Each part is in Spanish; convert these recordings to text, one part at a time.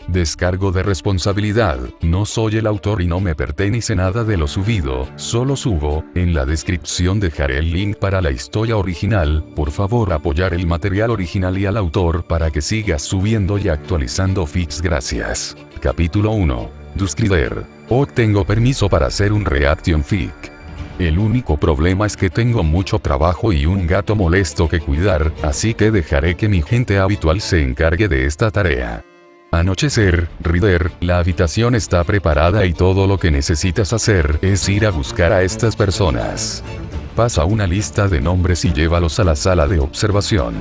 Descargo de responsabilidad. No soy el autor y no me pertenece nada de lo subido, solo subo. En la descripción dejaré el link para la historia original. Por favor apoyar el material original y al autor para que sigas subiendo y actualizando fics. Gracias. Capítulo 1. Duskrider. Tengo permiso para hacer un reaction fic. El único problema es que tengo mucho trabajo y un gato molesto que cuidar, así que dejaré que mi gente habitual se encargue de esta tarea. Anochecer, Reader, la habitación está preparada y todo lo que necesitas hacer es ir a buscar a estas personas. Pasa una lista de nombres y llévalos a la sala de observación.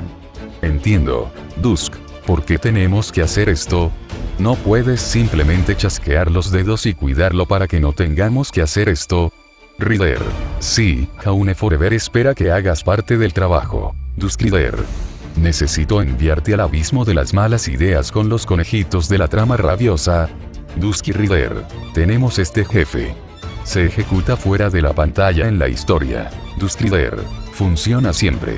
Entiendo. Dusk, ¿por qué tenemos que hacer esto? ¿No puedes simplemente chasquear los dedos y cuidarlo para que no tengamos que hacer esto? Reader. Sí, Jaune Forever espera que hagas parte del trabajo. Duskrider. Necesito enviarte al abismo de las malas ideas con los conejitos de la trama rabiosa. Dusky Reader. Tenemos este jefe. Se ejecuta fuera de la pantalla en la historia. Duskrider. Funciona siempre.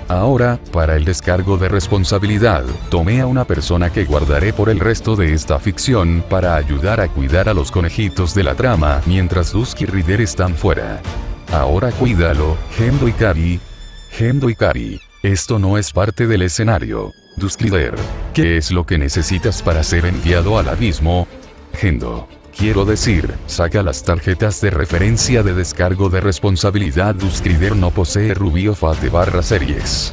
Ahora, para el descargo de responsabilidad, tomé a una persona que guardaré por el resto de esta ficción para ayudar a cuidar a los conejitos de la trama mientras Dusky Reader están fuera. Ahora cuídalo, Gendo Ikari. Gendo Ikari. Esto no es parte del escenario. Duskrider. ¿Qué es lo que necesitas para ser enviado al abismo? Gendo. Quiero decir, saca las tarjetas de referencia de descargo de responsabilidad. Duskrider no posee Rubio Fate/series.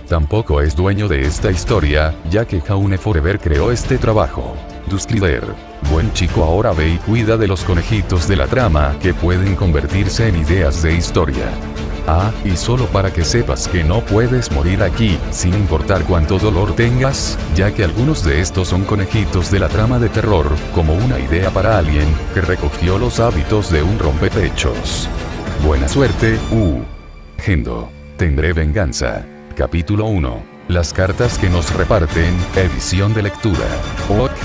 Tampoco es dueño de esta historia, ya que Jaune Forever creó este trabajo. Duskrider. Buen chico, ahora ve y cuida de los conejitos de la trama que pueden convertirse en ideas de historia. Y solo para que sepas que no puedes morir aquí, sin importar cuánto dolor tengas, ya que algunos de estos son conejitos de la trama de terror, como una idea para alguien que recogió los hábitos de un rompepechos. Buena suerte, Gendo. Tendré venganza. Capítulo 1. Las cartas que nos reparten, edición de lectura.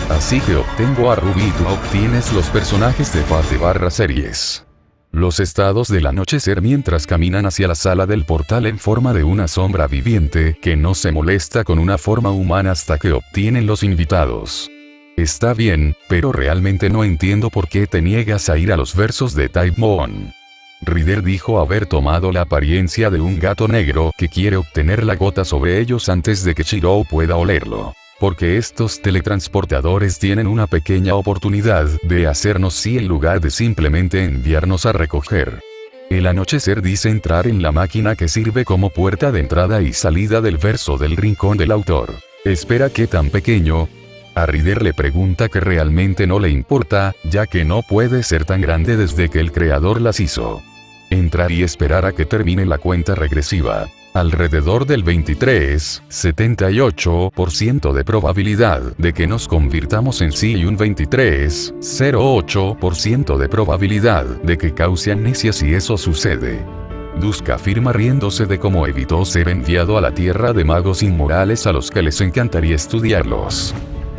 Así que obtengo a Ruby y tú obtienes los personajes de Fate/series. Los estados del anochecer mientras caminan hacia la sala del portal en forma de una sombra viviente que no se molesta con una forma humana hasta que obtienen los invitados. Está bien, pero realmente no entiendo por qué te niegas a ir a los versos de Type Moon. Reader dijo haber tomado la apariencia de un gato negro que quiere obtener la gota sobre ellos antes de que Shiro pueda olerlo. Porque estos teletransportadores tienen una pequeña oportunidad de hacernos sí en lugar de simplemente enviarnos a recoger. El anochecer dice entrar en la máquina que sirve como puerta de entrada y salida del verso del rincón del autor. Espera, ¿qué tan pequeño? A Reader le pregunta que realmente no le importa, ya que no puede ser tan grande desde que el creador las hizo. Entrar y esperar a que termine la cuenta regresiva. Alrededor del 23,78% de probabilidad de que nos convirtamos en sí y un 23,08% de probabilidad de que cause amnesia si eso sucede. Dusk afirma riéndose de cómo evitó ser enviado a la tierra de magos inmorales a los que les encantaría estudiarlos.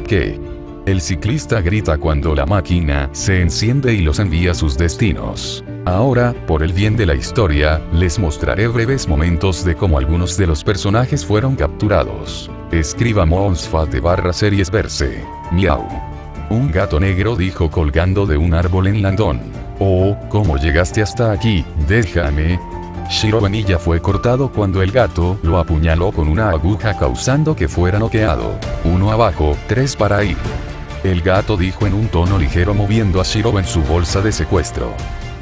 ¿Qué? El ciclista grita cuando la máquina se enciende y los envía a sus destinos. Ahora, por el bien de la historia, les mostraré breves momentos de cómo algunos de los personajes fueron capturados. Escriba Mons Fate/series verse. Miau. Un gato negro dijo colgando de un árbol en Landon. ¿Cómo llegaste hasta aquí? Déjame. Shiro Vanilla fue cortado cuando el gato lo apuñaló con una aguja causando que fuera noqueado. 1 abajo, 3 para ir. El gato dijo en un tono ligero moviendo a Shiro en su bolsa de secuestro.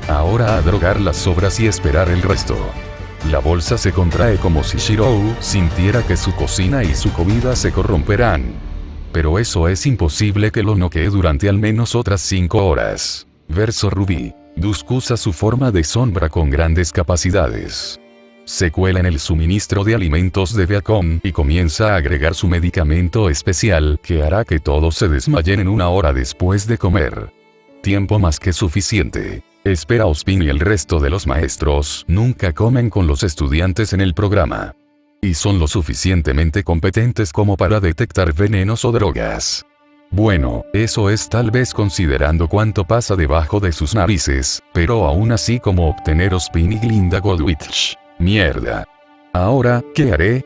Ahora a drogar las sobras y esperar el resto. La bolsa se contrae como si Shiro sintiera que su cocina y su comida se corromperán. Pero eso es imposible que lo noquee durante al menos otras 5 horas. Verso Ruby. Dusk usa su forma de sombra con grandes capacidades. Se cuela en el suministro de alimentos de Beacon y comienza a agregar su medicamento especial que hará que todos se desmayen en 1 hora después de comer. Tiempo más que suficiente. Espera Ospin y el resto de los maestros nunca comen con los estudiantes en el programa. Y son lo suficientemente competentes como para detectar venenos o drogas. Bueno, eso es tal vez considerando cuánto pasa debajo de sus narices, pero aún así como obtener Ospin y Glinda Goldwitch. Mierda. Ahora, ¿qué haré?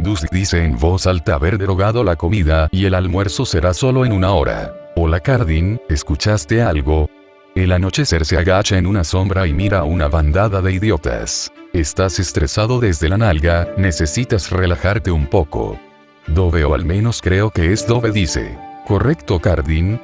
Dusk dice en voz alta haber derogado la comida y el almuerzo será solo en 1 hora. Hola Cardin, ¿escuchaste algo? El anochecer se agacha en una sombra y mira a una bandada de idiotas. Estás estresado desde la nalga, necesitas relajarte un poco. Dove, o al menos creo que es Dove, dice. ¿Correcto, Cardin?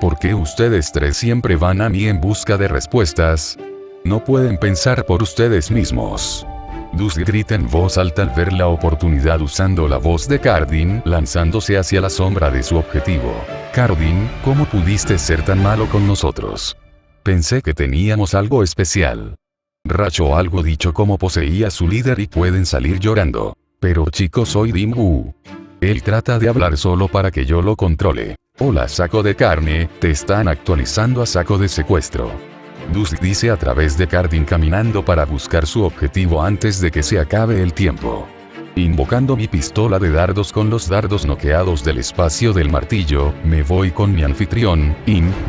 ¿Por qué ustedes tres siempre van a mí en busca de respuestas? No pueden pensar por ustedes mismos. Dusk grita en voz alta al ver la oportunidad usando la voz de Cardin, lanzándose hacia la sombra de su objetivo. Cardin, ¿cómo pudiste ser tan malo con nosotros? Pensé que teníamos algo especial. Rachó algo dicho como poseía a su líder y pueden salir llorando. Pero chicos, soy Dim-Woo. Él trata de hablar solo para que yo lo controle. Hola saco de carne, te están actualizando a saco de secuestro. Dusk dice a través de Cardin caminando para buscar su objetivo antes de que se acabe el tiempo. Invocando mi pistola de dardos con los dardos noqueados del espacio del martillo, me voy con mi anfitrión,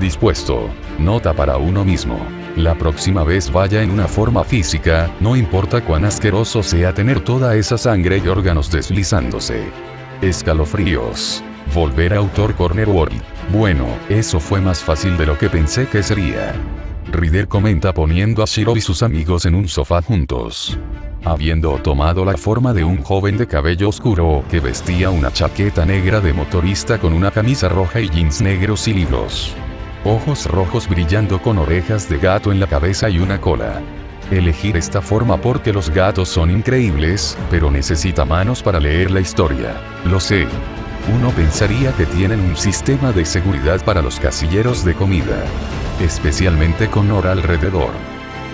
dispuesto. Nota para uno mismo. La próxima vez vaya en una forma física, no importa cuán asqueroso sea tener toda esa sangre y órganos deslizándose. Escalofríos. Volver a autor Corner World. Bueno, eso fue más fácil de lo que pensé que sería. Rider comenta poniendo a Shiro y sus amigos en un sofá juntos. Habiendo tomado la forma de un joven de cabello oscuro que vestía una chaqueta negra de motorista con una camisa roja y jeans negros y libros. Ojos rojos brillando con orejas de gato en la cabeza y una cola. Elegir esta forma porque los gatos son increíbles, pero necesita manos para leer la historia. Lo sé. Uno pensaría que tienen un sistema de seguridad para los casilleros de comida. Especialmente con Nora alrededor.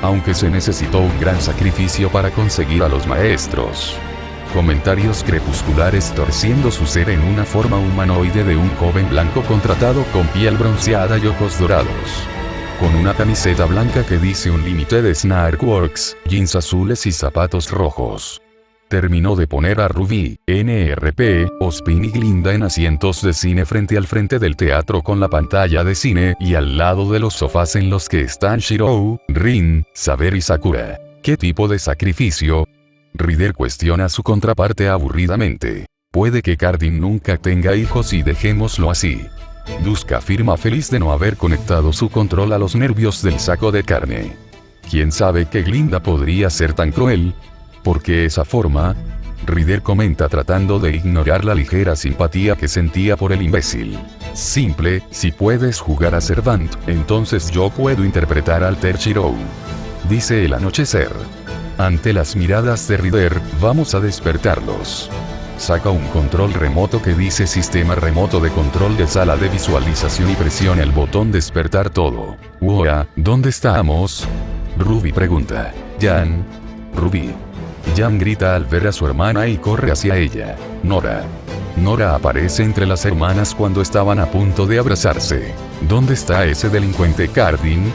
Aunque se necesitó un gran sacrificio para conseguir a los maestros. Comentarios crepusculares torciendo su ser en una forma humanoide de un joven blanco contratado con piel bronceada y ojos dorados. Con una camiseta blanca que dice Unlimited Snark Works, jeans azules y zapatos rojos. Terminó de poner a Ruby, NRP, Ospin y Glinda en asientos de cine frente al frente del teatro con la pantalla de cine y al lado de los sofás en los que están Shiro, Rin, Saber y Sakura. ¿Qué tipo de sacrificio? Rider cuestiona a su contraparte aburridamente. Puede que Cardin nunca tenga hijos y dejémoslo así. Dusk afirma feliz de no haber conectado su control a los nervios del saco de carne. ¿Quién sabe que Glinda podría ser tan cruel? ¿Por qué esa forma? Rider comenta tratando de ignorar la ligera simpatía que sentía por el imbécil. Simple, si puedes jugar a Servant, entonces yo puedo interpretar al Alter Shiro. Dice el anochecer. Ante las miradas de Rider, vamos a despertarlos. Saca un control remoto que dice Sistema remoto de control de sala de visualización y presiona el botón despertar todo. Woa, ¿dónde estamos? Ruby pregunta. Jan. Ruby. Jan grita al ver a su hermana y corre hacia ella. Nora. Nora aparece entre las hermanas cuando estaban a punto de abrazarse. ¿Dónde está ese delincuente Cardin?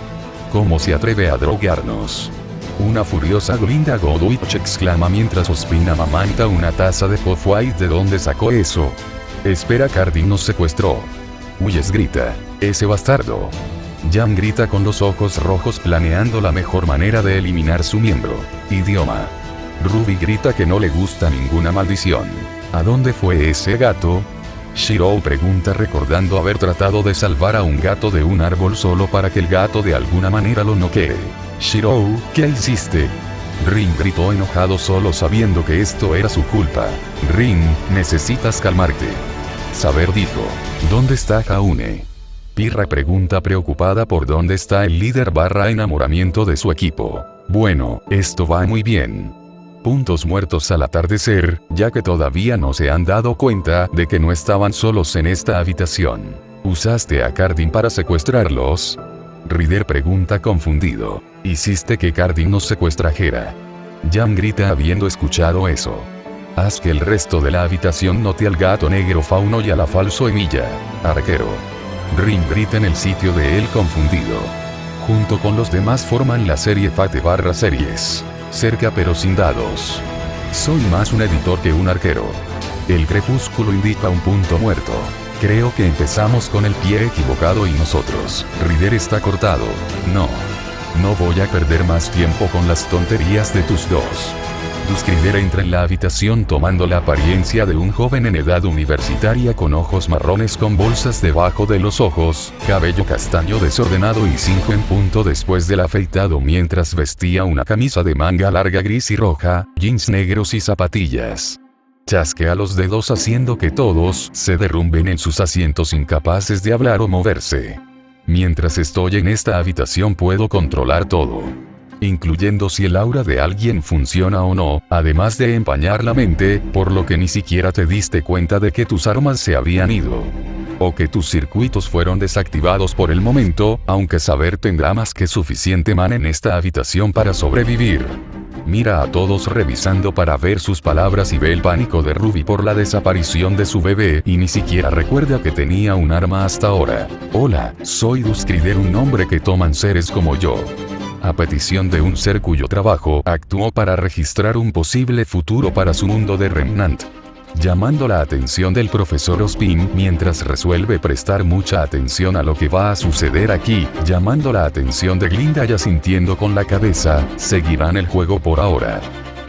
¿Cómo se atreve a drogarnos? Una furiosa Glinda Godwich exclama mientras Ospin amamanta una taza de Off-White. ¿De dónde sacó eso? Espera, Cardin nos secuestró. Huyes, grita. Ese bastardo. Jan grita con los ojos rojos planeando la mejor manera de eliminar su miembro. Idioma. Ruby grita que no le gusta ninguna maldición. ¿A dónde fue ese gato? Shiro pregunta recordando haber tratado de salvar a un gato de un árbol solo para que el gato de alguna manera lo noquee. Shiro, ¿qué hiciste? Rin gritó enojado solo sabiendo que esto era su culpa. Rin, necesitas calmarte. Saber dijo. ¿Dónde está Jaune? Pirra pregunta preocupada por dónde está el líder / enamoramiento de su equipo. Bueno, esto va muy bien. Puntos muertos al atardecer, ya que todavía no se han dado cuenta de que no estaban solos en esta habitación. ¿Usaste a Cardin para secuestrarlos? Rider pregunta confundido. ¿Hiciste que Cardin nos secuestrajera? Jan grita habiendo escuchado eso. Haz que el resto de la habitación note al gato negro fauno y a la falso Emilia. Arquero. Rin grita en el sitio de él confundido. Junto con los demás forman la serie Fate / series. Cerca pero sin dados. Soy más un editor que un arquero. El crepúsculo indica un punto muerto. Creo que empezamos con el pie equivocado y nosotros. Rider está cortado. No. No voy a perder más tiempo con las tonterías de tus dos. Duskrider entra en la habitación tomando la apariencia de un joven en edad universitaria con ojos marrones con bolsas debajo de los ojos, cabello castaño desordenado y 5 en punto después del afeitado mientras vestía una camisa de manga larga gris y roja, jeans negros y zapatillas. Chasquea los dedos haciendo que todos se derrumben en sus asientos incapaces de hablar o moverse. Mientras estoy en esta habitación puedo controlar todo, incluyendo si el aura de alguien funciona o no, además de empañar la mente, por lo que ni siquiera te diste cuenta de que tus armas se habían ido. O que tus circuitos fueron desactivados por el momento, aunque saber tendrá más que suficiente mana en esta habitación para sobrevivir. Mira a todos revisando para ver sus palabras y ve el pánico de Ruby por la desaparición de su bebé y ni siquiera recuerda que tenía un arma hasta ahora. Hola, soy Duskrider, un nombre que toman seres como yo. A petición de un ser cuyo trabajo actuó para registrar un posible futuro para su mundo de Remnant. Llamando la atención del profesor Ospin mientras resuelve prestar mucha atención a lo que va a suceder aquí, llamando la atención de Glinda y asintiendo con la cabeza, seguirán el juego por ahora.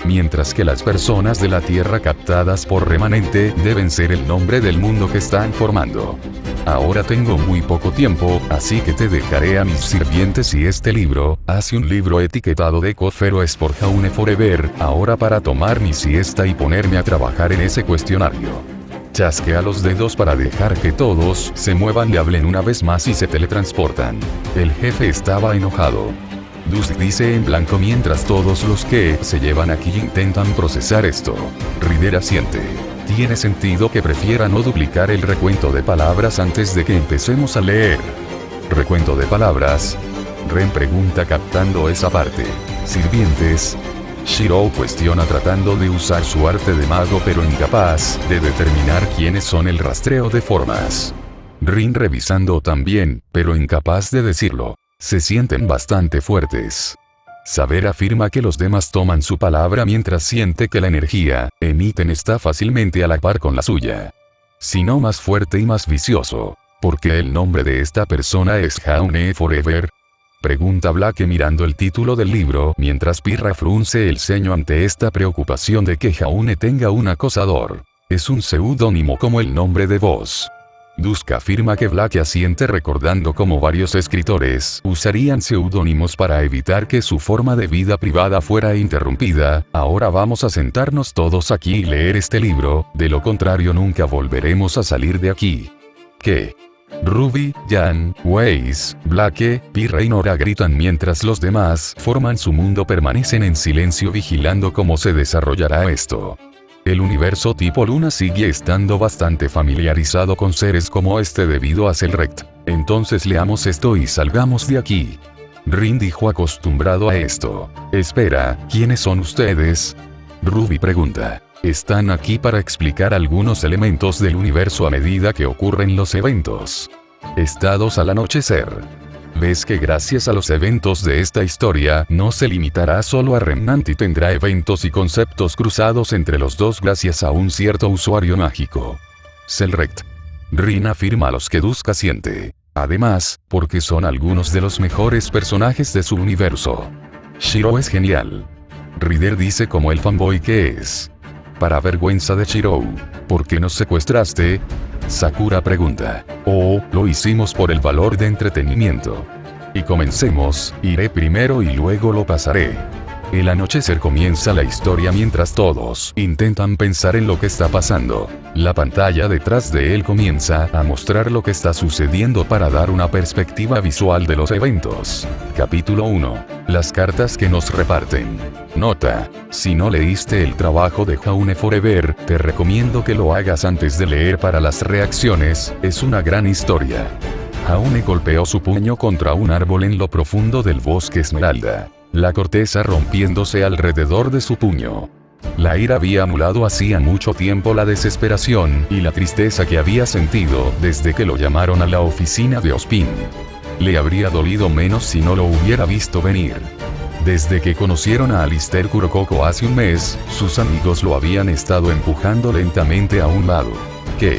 Mientras que las personas de la Tierra captadas por remanente deben ser el nombre del mundo que están formando. Ahora tengo muy poco tiempo, así que te dejaré a mis sirvientes y este libro, hace un libro etiquetado de Cofero es por Jaune Forever, ahora para tomar mi siesta y ponerme a trabajar en ese cuestionario. Chasquea los dedos para dejar que todos se muevan y hablen una vez más y se teletransportan. El jefe estaba enojado. Dusk dice en blanco mientras todos los que se llevan aquí intentan procesar esto. Rider asiente. Tiene sentido que prefiera no duplicar el recuento de palabras antes de que empecemos a leer. ¿Recuento de palabras? Ren pregunta captando esa parte. Sirvientes. Shiro cuestiona tratando de usar su arte de mago pero incapaz de determinar quiénes son el rastreo de formas. Rin revisando también, pero incapaz de decirlo. Se sienten bastante fuertes. Saber afirma que los demás toman su palabra mientras siente que la energía emiten está fácilmente a la par con la suya. Si no más fuerte y más vicioso. ¿Por qué el nombre de esta persona es Jaune Forever? Pregunta Blake mirando el título del libro mientras Pirra frunce el ceño ante esta preocupación de que Jaune tenga un acosador. Es un seudónimo como el nombre de voz. Dusk afirma que Blake asiente recordando cómo varios escritores usarían seudónimos para evitar que su forma de vida privada fuera interrumpida. Ahora vamos a sentarnos todos aquí y leer este libro, de lo contrario nunca volveremos a salir de aquí. ¿Qué? Ruby, Jan, Weiss, Blake, Pirra y Nora gritan mientras los demás forman su mundo permanecen en silencio vigilando cómo se desarrollará esto. El universo tipo Luna sigue estando bastante familiarizado con seres como este debido a Selrect. Entonces leamos esto y salgamos de aquí. Rin dijo acostumbrado a esto. Espera, ¿quiénes son ustedes? Ruby pregunta. Están aquí para explicar algunos elementos del universo a medida que ocurren los eventos. Estados al anochecer. Ves que gracias a los eventos de esta historia, no se limitará solo a Remnant y tendrá eventos y conceptos cruzados entre los dos gracias a un cierto usuario mágico. Selrect. Rin afirma a los que Dusk asiente. Además, porque son algunos de los mejores personajes de su universo. Shiro es genial. Rider dice como el fanboy que es. Para vergüenza de Shiro. ¿Por qué nos secuestraste? Sakura pregunta. Oh, lo hicimos por el valor de entretenimiento. Y comencemos, iré primero y luego lo pasaré. El anochecer comienza la historia mientras todos intentan pensar en lo que está pasando. La pantalla detrás de él comienza a mostrar lo que está sucediendo para dar una perspectiva visual de los eventos. Capítulo 1. Las cartas que nos reparten. Nota. Si no leíste el trabajo de Jaune Forever, te recomiendo que lo hagas antes de leer para las reacciones, es una gran historia. Jaune golpeó su puño contra un árbol en lo profundo del bosque Esmeralda. La corteza rompiéndose alrededor de su puño. La ira había anulado hacía mucho tiempo la desesperación y la tristeza que había sentido desde que lo llamaron a la oficina de Ospin. Le habría dolido menos si no lo hubiera visto venir. Desde que conocieron a Alistair Kurokoko hace un mes, sus amigos lo habían estado empujando lentamente a un lado. ¿Qué?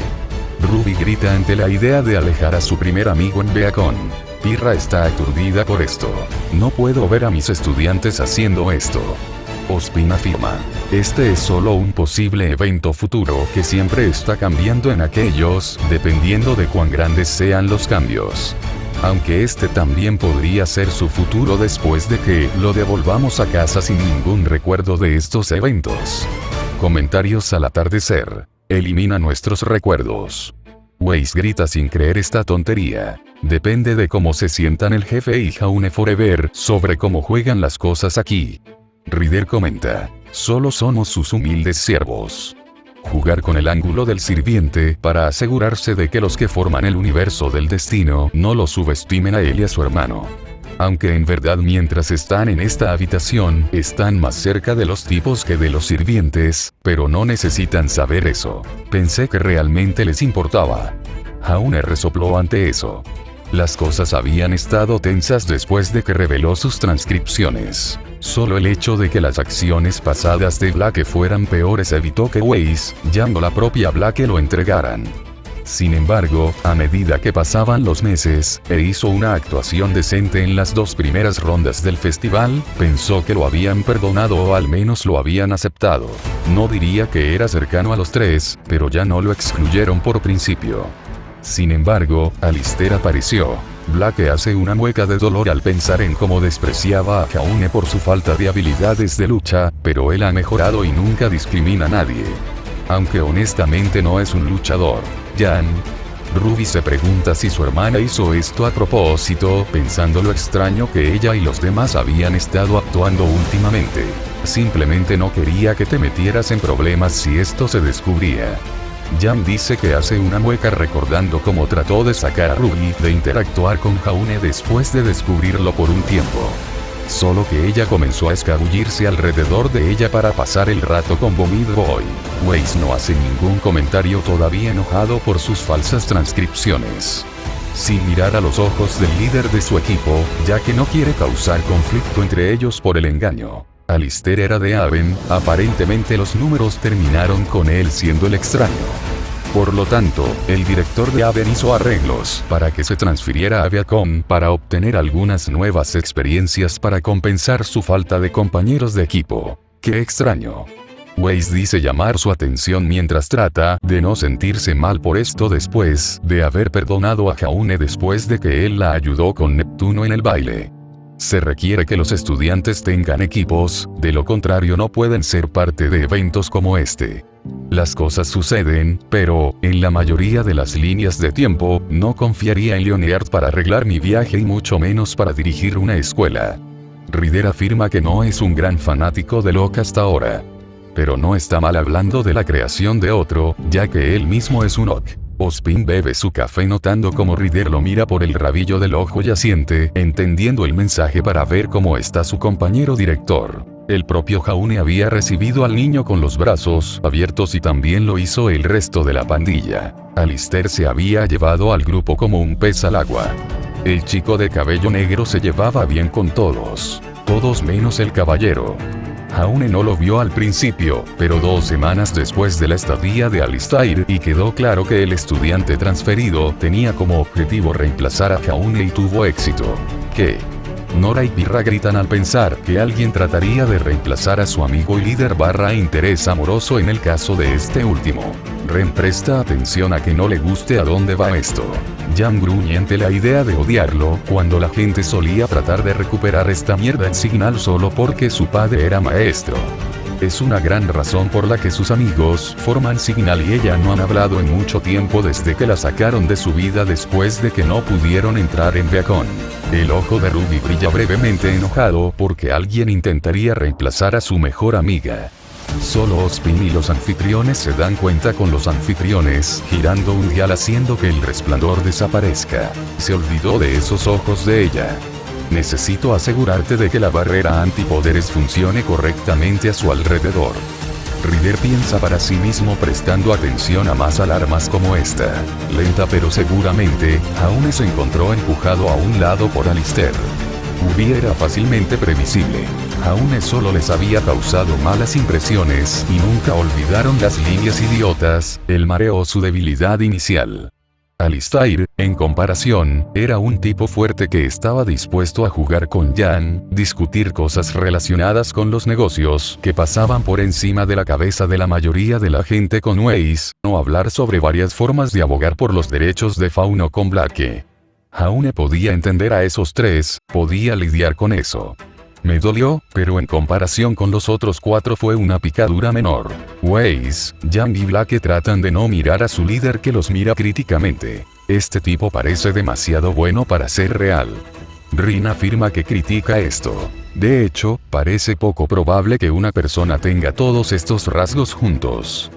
Ruby grita ante la idea de alejar a su primer amigo en Beacon. Pirra está aturdida por esto. No puedo ver a mis estudiantes haciendo esto. Ozpin afirma. Este es solo un posible evento futuro que siempre está cambiando en aquellos, dependiendo de cuán grandes sean los cambios. Aunque este también podría ser su futuro después de que lo devolvamos a casa sin ningún recuerdo de estos eventos. Comentarios al atardecer. Elimina nuestros recuerdos. Weiss grita sin creer esta tontería. Depende de cómo se sientan el jefe y Jaune Forever sobre cómo juegan las cosas aquí. Ryder comenta. Solo somos sus humildes siervos. Jugar con el ángulo del sirviente para asegurarse de que los que forman el universo del destino no lo subestimen a él y a su hermano. Aunque en verdad mientras están en esta habitación, están más cerca de los tipos que de los sirvientes, pero no necesitan saber eso. Pensé que realmente les importaba. Jaune resopló ante eso. Las cosas habían estado tensas después de que reveló sus transcripciones. Solo el hecho de que las acciones pasadas de Blake fueran peores evitó que Weiss, ya no la propia Blake, lo entregaran. Sin embargo, a medida que pasaban los meses, e hizo una actuación decente en las 2 primeras rondas del festival, pensó que lo habían perdonado o al menos lo habían aceptado. No diría que era cercano a los 3, pero ya no lo excluyeron por principio. Sin embargo, Alistair apareció. Blake hace una mueca de dolor al pensar en cómo despreciaba a Jaune por su falta de habilidades de lucha, pero él ha mejorado y nunca discrimina a nadie. Aunque honestamente no es un luchador. Jan. Ruby se pregunta si su hermana hizo esto a propósito, pensando lo extraño que ella y los demás habían estado actuando últimamente. Simplemente no quería que te metieras en problemas si esto se descubría. Jan dice que hace una mueca recordando cómo trató de sacar a Ruby de interactuar con Jaune después de descubrirlo por un tiempo. Solo que ella comenzó a escabullirse alrededor de ella para pasar el rato con Vomit Boy. Weiss no hace ningún comentario, todavía enojado por sus falsas transcripciones. Sin mirar a los ojos del líder de su equipo, ya que no quiere causar conflicto entre ellos por el engaño. Alistair era de Haven, aparentemente los números terminaron con él siendo el extraño. Por lo tanto, el director de Haven hizo arreglos para que se transfiriera a Viacom para obtener algunas nuevas experiencias para compensar su falta de compañeros de equipo. ¡Qué extraño! Weiss dice llamar su atención mientras trata de no sentirse mal por esto después de haber perdonado a Jaune después de que él la ayudó con Neptuno en el baile. Se requiere que los estudiantes tengan equipos, de lo contrario no pueden ser parte de eventos como este. Las cosas suceden, pero, en la mayoría de las líneas de tiempo, no confiaría en Leonard para arreglar mi viaje y mucho menos para dirigir una escuela. Ryder afirma que no es un gran fanático de Locke hasta ahora. Pero no está mal hablando de la creación de otro, ya que él mismo es un Locke. Ozpin bebe su café notando cómo Ryder lo mira por el rabillo del ojo y asiente, entendiendo el mensaje para ver cómo está su compañero director. El propio Jaune había recibido al niño con los brazos abiertos y también lo hizo el resto de la pandilla. Alistair se había llevado al grupo como un pez al agua. El chico de cabello negro se llevaba bien con todos menos el caballero. Jaune no lo vio al principio, pero 2 semanas después de la estadía de Alistair y quedó claro que el estudiante transferido tenía como objetivo reemplazar a Jaune y tuvo éxito. ¿Qué? Nora y Pirra gritan al pensar que alguien trataría de reemplazar a su amigo y líder / interés amoroso en el caso de este último. Ren presta atención a que no le guste a dónde va esto. Jan gruñe ante la idea de odiarlo cuando la gente solía tratar de recuperar esta mierda en Signal solo porque su padre era maestro. Es una gran razón por la que sus amigos forman Signal y ella no han hablado en mucho tiempo desde que la sacaron de su vida después de que no pudieron entrar en Viacom. El ojo de Ruby brilla brevemente enojado porque alguien intentaría reemplazar a su mejor amiga. Solo Ozpin y los anfitriones se dan cuenta con los anfitriones girando un dial haciendo que el resplandor desaparezca. Se olvidó de esos ojos de ella. Necesito asegurarte de que la barrera antipoderes funcione correctamente a su alrededor. Ryder piensa para sí mismo prestando atención a más alarmas como esta. Lenta pero seguramente, Jaune se encontró empujado a un lado por Alistair. Era fácilmente previsible. Jaune solo les había causado malas impresiones y nunca olvidaron las líneas idiotas, el mareo o su debilidad inicial. Alistair, en comparación, era un tipo fuerte que estaba dispuesto a jugar con Jan, discutir cosas relacionadas con los negocios que pasaban por encima de la cabeza de la mayoría de la gente con Weiss, o hablar sobre varias formas de abogar por los derechos de Fauno con Blake. Jaune podía entender a esos tres, podía lidiar con eso. Me dolió, pero en comparación con los otros 4 fue una picadura menor. Weiss, Jan y Blake tratan de no mirar a su líder que los mira críticamente. Este tipo parece demasiado bueno para ser real. Rin afirma que critica esto. De hecho, parece poco probable que una persona tenga todos estos rasgos juntos.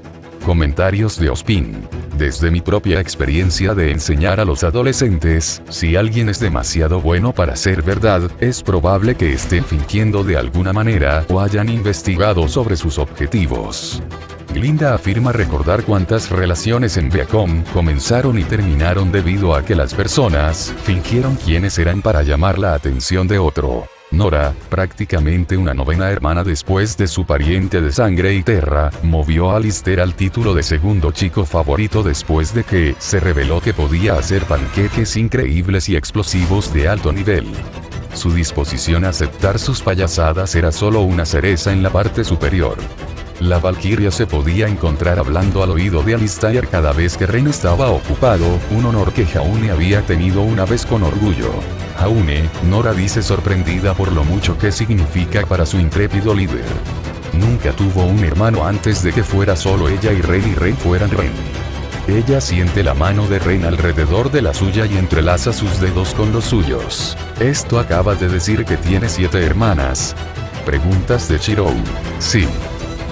Comentarios de Ospin. Desde mi propia experiencia de enseñar a los adolescentes, si alguien es demasiado bueno para ser verdad, es probable que estén fingiendo de alguna manera o hayan investigado sobre sus objetivos. Glinda afirma recordar cuántas relaciones en Viacom comenzaron y terminaron debido a que las personas fingieron quiénes eran para llamar la atención de otro. Nora, prácticamente una novena hermana después de su pariente de sangre y terra, movió a Alistair al título de segundo chico favorito después de que se reveló que podía hacer panqueques increíbles y explosivos de alto nivel. Su disposición a aceptar sus payasadas era solo una cereza en la parte superior. La Valquiria se podía encontrar hablando al oído de Alistair cada vez que Ren estaba ocupado, un honor que Jaune había tenido una vez con orgullo. Jaune, Nora dice sorprendida por lo mucho que significa para su intrépido líder. Nunca tuvo un hermano antes de que fuera solo ella y Ren fueran Ren. Ella siente la mano de Ren alrededor de la suya y entrelaza sus dedos con los suyos. Esto acaba de decir que tiene 7 hermanas. Preguntas de Shirou. Sí.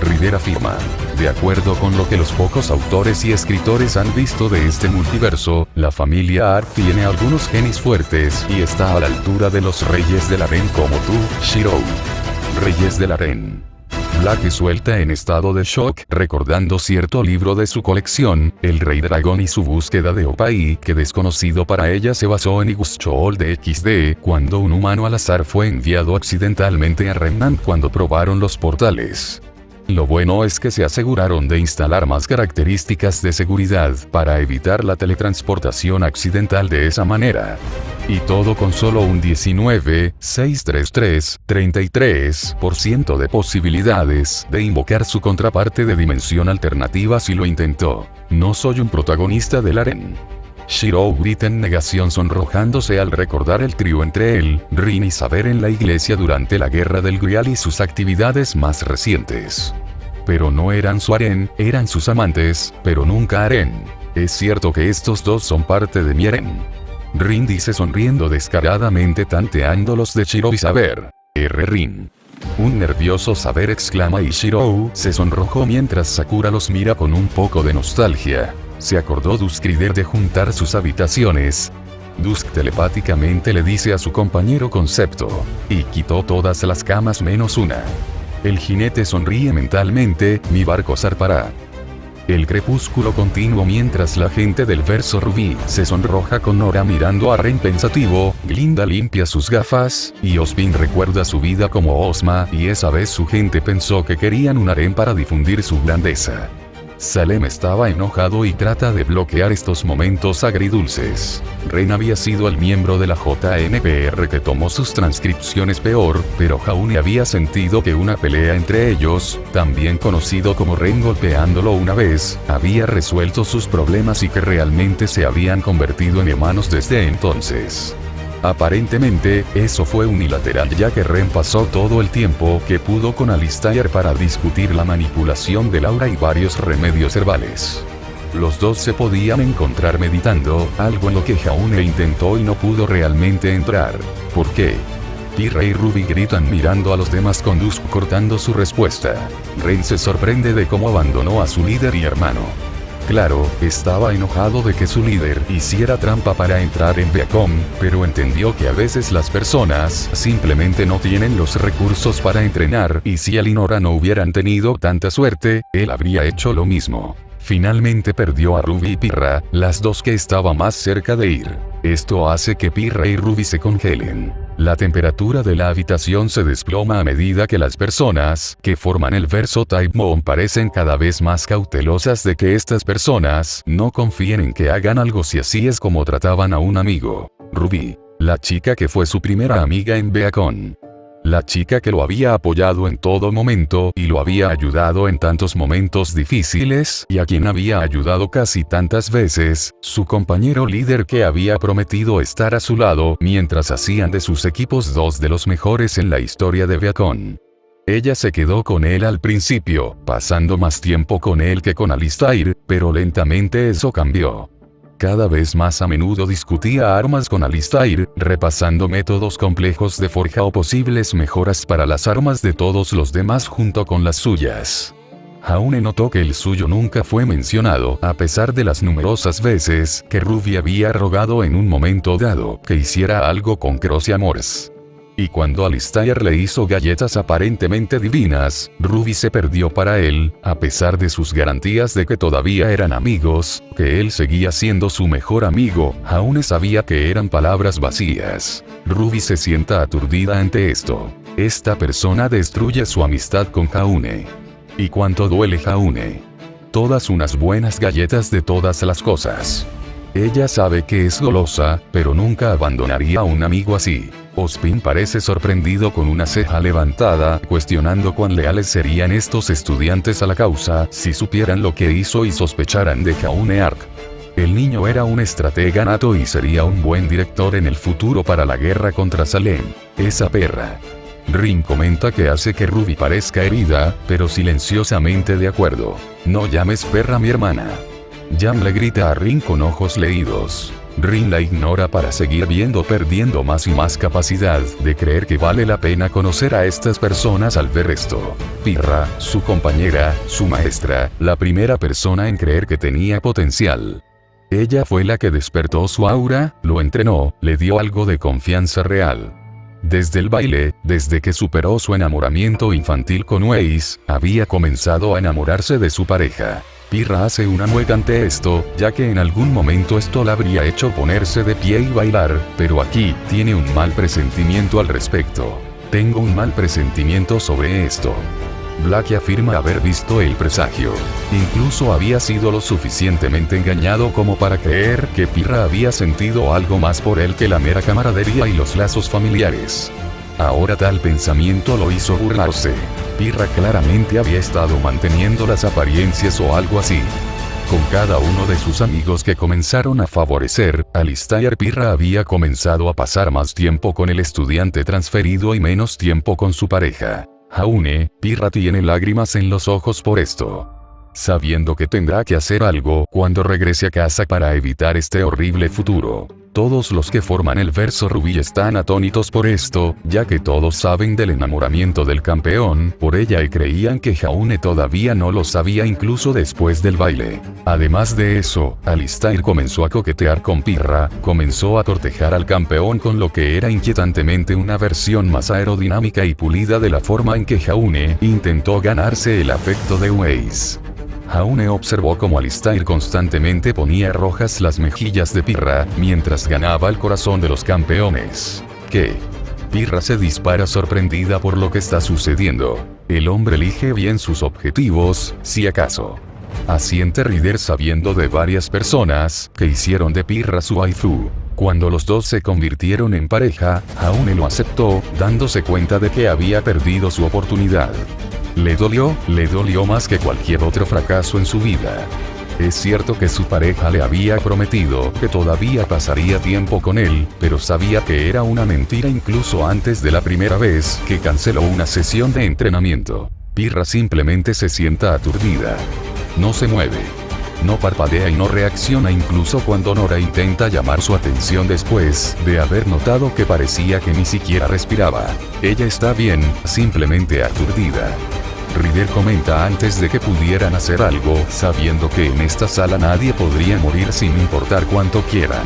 River afirma, de acuerdo con lo que los pocos autores y escritores han visto de este multiverso, la familia Arp tiene algunos genes fuertes y está a la altura de los Reyes del Harén como tú, Shirou. Reyes del Harén. Blake suelta en estado de shock recordando cierto libro de su colección, El Rey Dragón y su búsqueda de Opai, que desconocido para ella se basó en Iguschol de XD, cuando un humano al azar fue enviado accidentalmente a Remnant cuando probaron los portales. Lo bueno es que se aseguraron de instalar más características de seguridad para evitar la teletransportación accidental de esa manera. Y todo con solo un 33% de posibilidades de invocar su contraparte de dimensión alternativa si lo intentó. No soy un protagonista del harén. Shirou grita en negación sonrojándose al recordar el trío entre él, Rin y Saber en la iglesia durante la Guerra del Grial y sus actividades más recientes. Pero no eran su harén, eran sus amantes, pero nunca harén. Es cierto que estos dos son parte de mi harén. Rin dice sonriendo descaradamente tanteando los de Shirou y Saber. Rin. Un nervioso Saber exclama y Shirou se sonrojó mientras Sakura los mira con un poco de nostalgia. Se acordó Duskrider de juntar sus habitaciones. Dusk telepáticamente le dice a su compañero Concepto. Y quitó todas las camas menos una. El jinete sonríe mentalmente, mi barco zarpará. El crepúsculo continuo mientras la gente del verso rubí se sonroja con Nora mirando a Ren pensativo, Glinda limpia sus gafas, y Ospin recuerda su vida como Ozma y esa vez su gente pensó que querían un harén para difundir su grandeza. Salem estaba enojado y trata de bloquear estos momentos agridulces. Ren había sido el miembro de la JNPR que tomó sus transcripciones peor, pero Jaune había sentido que una pelea entre ellos, también conocido como Ren golpeándolo una vez, había resuelto sus problemas y que realmente se habían convertido en hermanos desde entonces. Aparentemente, eso fue unilateral ya que Ren pasó todo el tiempo que pudo con Alistair para discutir la manipulación del aura y varios remedios herbales. Los dos se podían encontrar meditando, algo en lo que Jaune intentó y no pudo realmente entrar. ¿Por qué? Pirra y Ruby gritan mirando a los demás con Dusk cortando su respuesta. Ren se sorprende de cómo abandonó a su líder y hermano. Claro, estaba enojado de que su líder hiciera trampa para entrar en Viacom, pero entendió que a veces las personas simplemente no tienen los recursos para entrenar y si él y Nora no hubieran tenido tanta suerte, él habría hecho lo mismo. Finalmente perdió a Ruby y Pirra, las dos que estaban más cerca de ir. Esto hace que Pirra y Ruby se congelen. La temperatura de la habitación se desploma a medida que las personas que forman el verso Type Moon parecen cada vez más cautelosas de que estas personas no confíen en que hagan algo si así es como trataban a un amigo. Ruby, la chica que fue su primera amiga en Beacon. La chica que lo había apoyado en todo momento y lo había ayudado en tantos momentos difíciles y a quien había ayudado casi tantas veces, su compañero líder que había prometido estar a su lado mientras hacían de sus equipos dos de los mejores en la historia de Beacon. Ella se quedó con él al principio, pasando más tiempo con él que con Alistair, pero lentamente eso cambió. Cada vez más a menudo discutía armas con Alistair, repasando métodos complejos de forja o posibles mejoras para las armas de todos los demás junto con las suyas. Jaune notó que el suyo nunca fue mencionado, a pesar de las numerosas veces que Ruby había rogado en un momento dado que hiciera algo con Crossy Amores. Y cuando Alistair le hizo galletas aparentemente divinas, Ruby se perdió para él, a pesar de sus garantías de que todavía eran amigos, que él seguía siendo su mejor amigo. Jaune sabía que eran palabras vacías. Ruby se sienta aturdida ante esto. Esta persona destruye su amistad con Jaune. ¿Y cuánto duele Jaune? Todas unas buenas galletas de todas las cosas. Ella sabe que es golosa, pero nunca abandonaría a un amigo así. Ospin parece sorprendido con una ceja levantada, cuestionando cuán leales serían estos estudiantes a la causa si supieran lo que hizo y sospecharan de Jaune Ark. El niño era un estratega nato y sería un buen director en el futuro para la guerra contra Salem. Esa perra. Rin comenta que hace que Ruby parezca herida, pero silenciosamente de acuerdo. No llames perra a mi hermana. Jam le grita a Rin con ojos leídos. Rin la ignora para seguir perdiendo más y más capacidad de creer que vale la pena conocer a estas personas al ver esto. Pirra, su compañera, su maestra, la primera persona en creer que tenía potencial. Ella fue la que despertó su aura, lo entrenó, le dio algo de confianza real. Desde el baile, desde que superó su enamoramiento infantil con Weiss, había comenzado a enamorarse de su pareja. Pirra hace una mueca ante esto, ya que en algún momento esto la habría hecho ponerse de pie y bailar, pero aquí, tiene un mal presentimiento al respecto. Tengo un mal presentimiento sobre esto. Blackie afirma haber visto el presagio. Incluso había sido lo suficientemente engañado como para creer que Pirra había sentido algo más por él que la mera camaradería y los lazos familiares. Ahora tal pensamiento lo hizo burlarse. Pirra claramente había estado manteniendo las apariencias o algo así. Con cada uno de sus amigos que comenzaron a favorecer, Alistair Pirra había comenzado a pasar más tiempo con el estudiante transferido y menos tiempo con su pareja. Jaune, Pirra tiene lágrimas en los ojos por esto. Sabiendo que tendrá que hacer algo cuando regrese a casa para evitar este horrible futuro. Todos los que forman el verso Ruby están atónitos por esto, ya que todos saben del enamoramiento del campeón por ella y creían que Jaune todavía no lo sabía incluso después del baile. Además de eso, Alistair comenzó a coquetear con Pirra, comenzó a cortejar al campeón con lo que era inquietantemente una versión más aerodinámica y pulida de la forma en que Jaune intentó ganarse el afecto de Weiss. Jaune observó cómo Alistair constantemente ponía rojas las mejillas de Pirra, mientras ganaba el corazón de los campeones. ¿Qué? Pirra se dispara sorprendida por lo que está sucediendo. El hombre elige bien sus objetivos, si acaso. Asiente Ryder sabiendo de varias personas que hicieron de Pirra su waifu. Cuando los dos se convirtieron en pareja, Jaune lo aceptó, dándose cuenta de que había perdido su oportunidad. Le dolió más que cualquier otro fracaso en su vida. Es cierto que su pareja le había prometido que todavía pasaría tiempo con él, pero sabía que era una mentira incluso antes de la primera vez que canceló una sesión de entrenamiento. Pirra simplemente se sienta aturdida. No se mueve. No parpadea y no reacciona incluso cuando Nora intenta llamar su atención después de haber notado que parecía que ni siquiera respiraba. Ella está bien, simplemente aturdida. Ryder comenta antes de que pudieran hacer algo, sabiendo que en esta sala nadie podría morir sin importar cuánto quieran.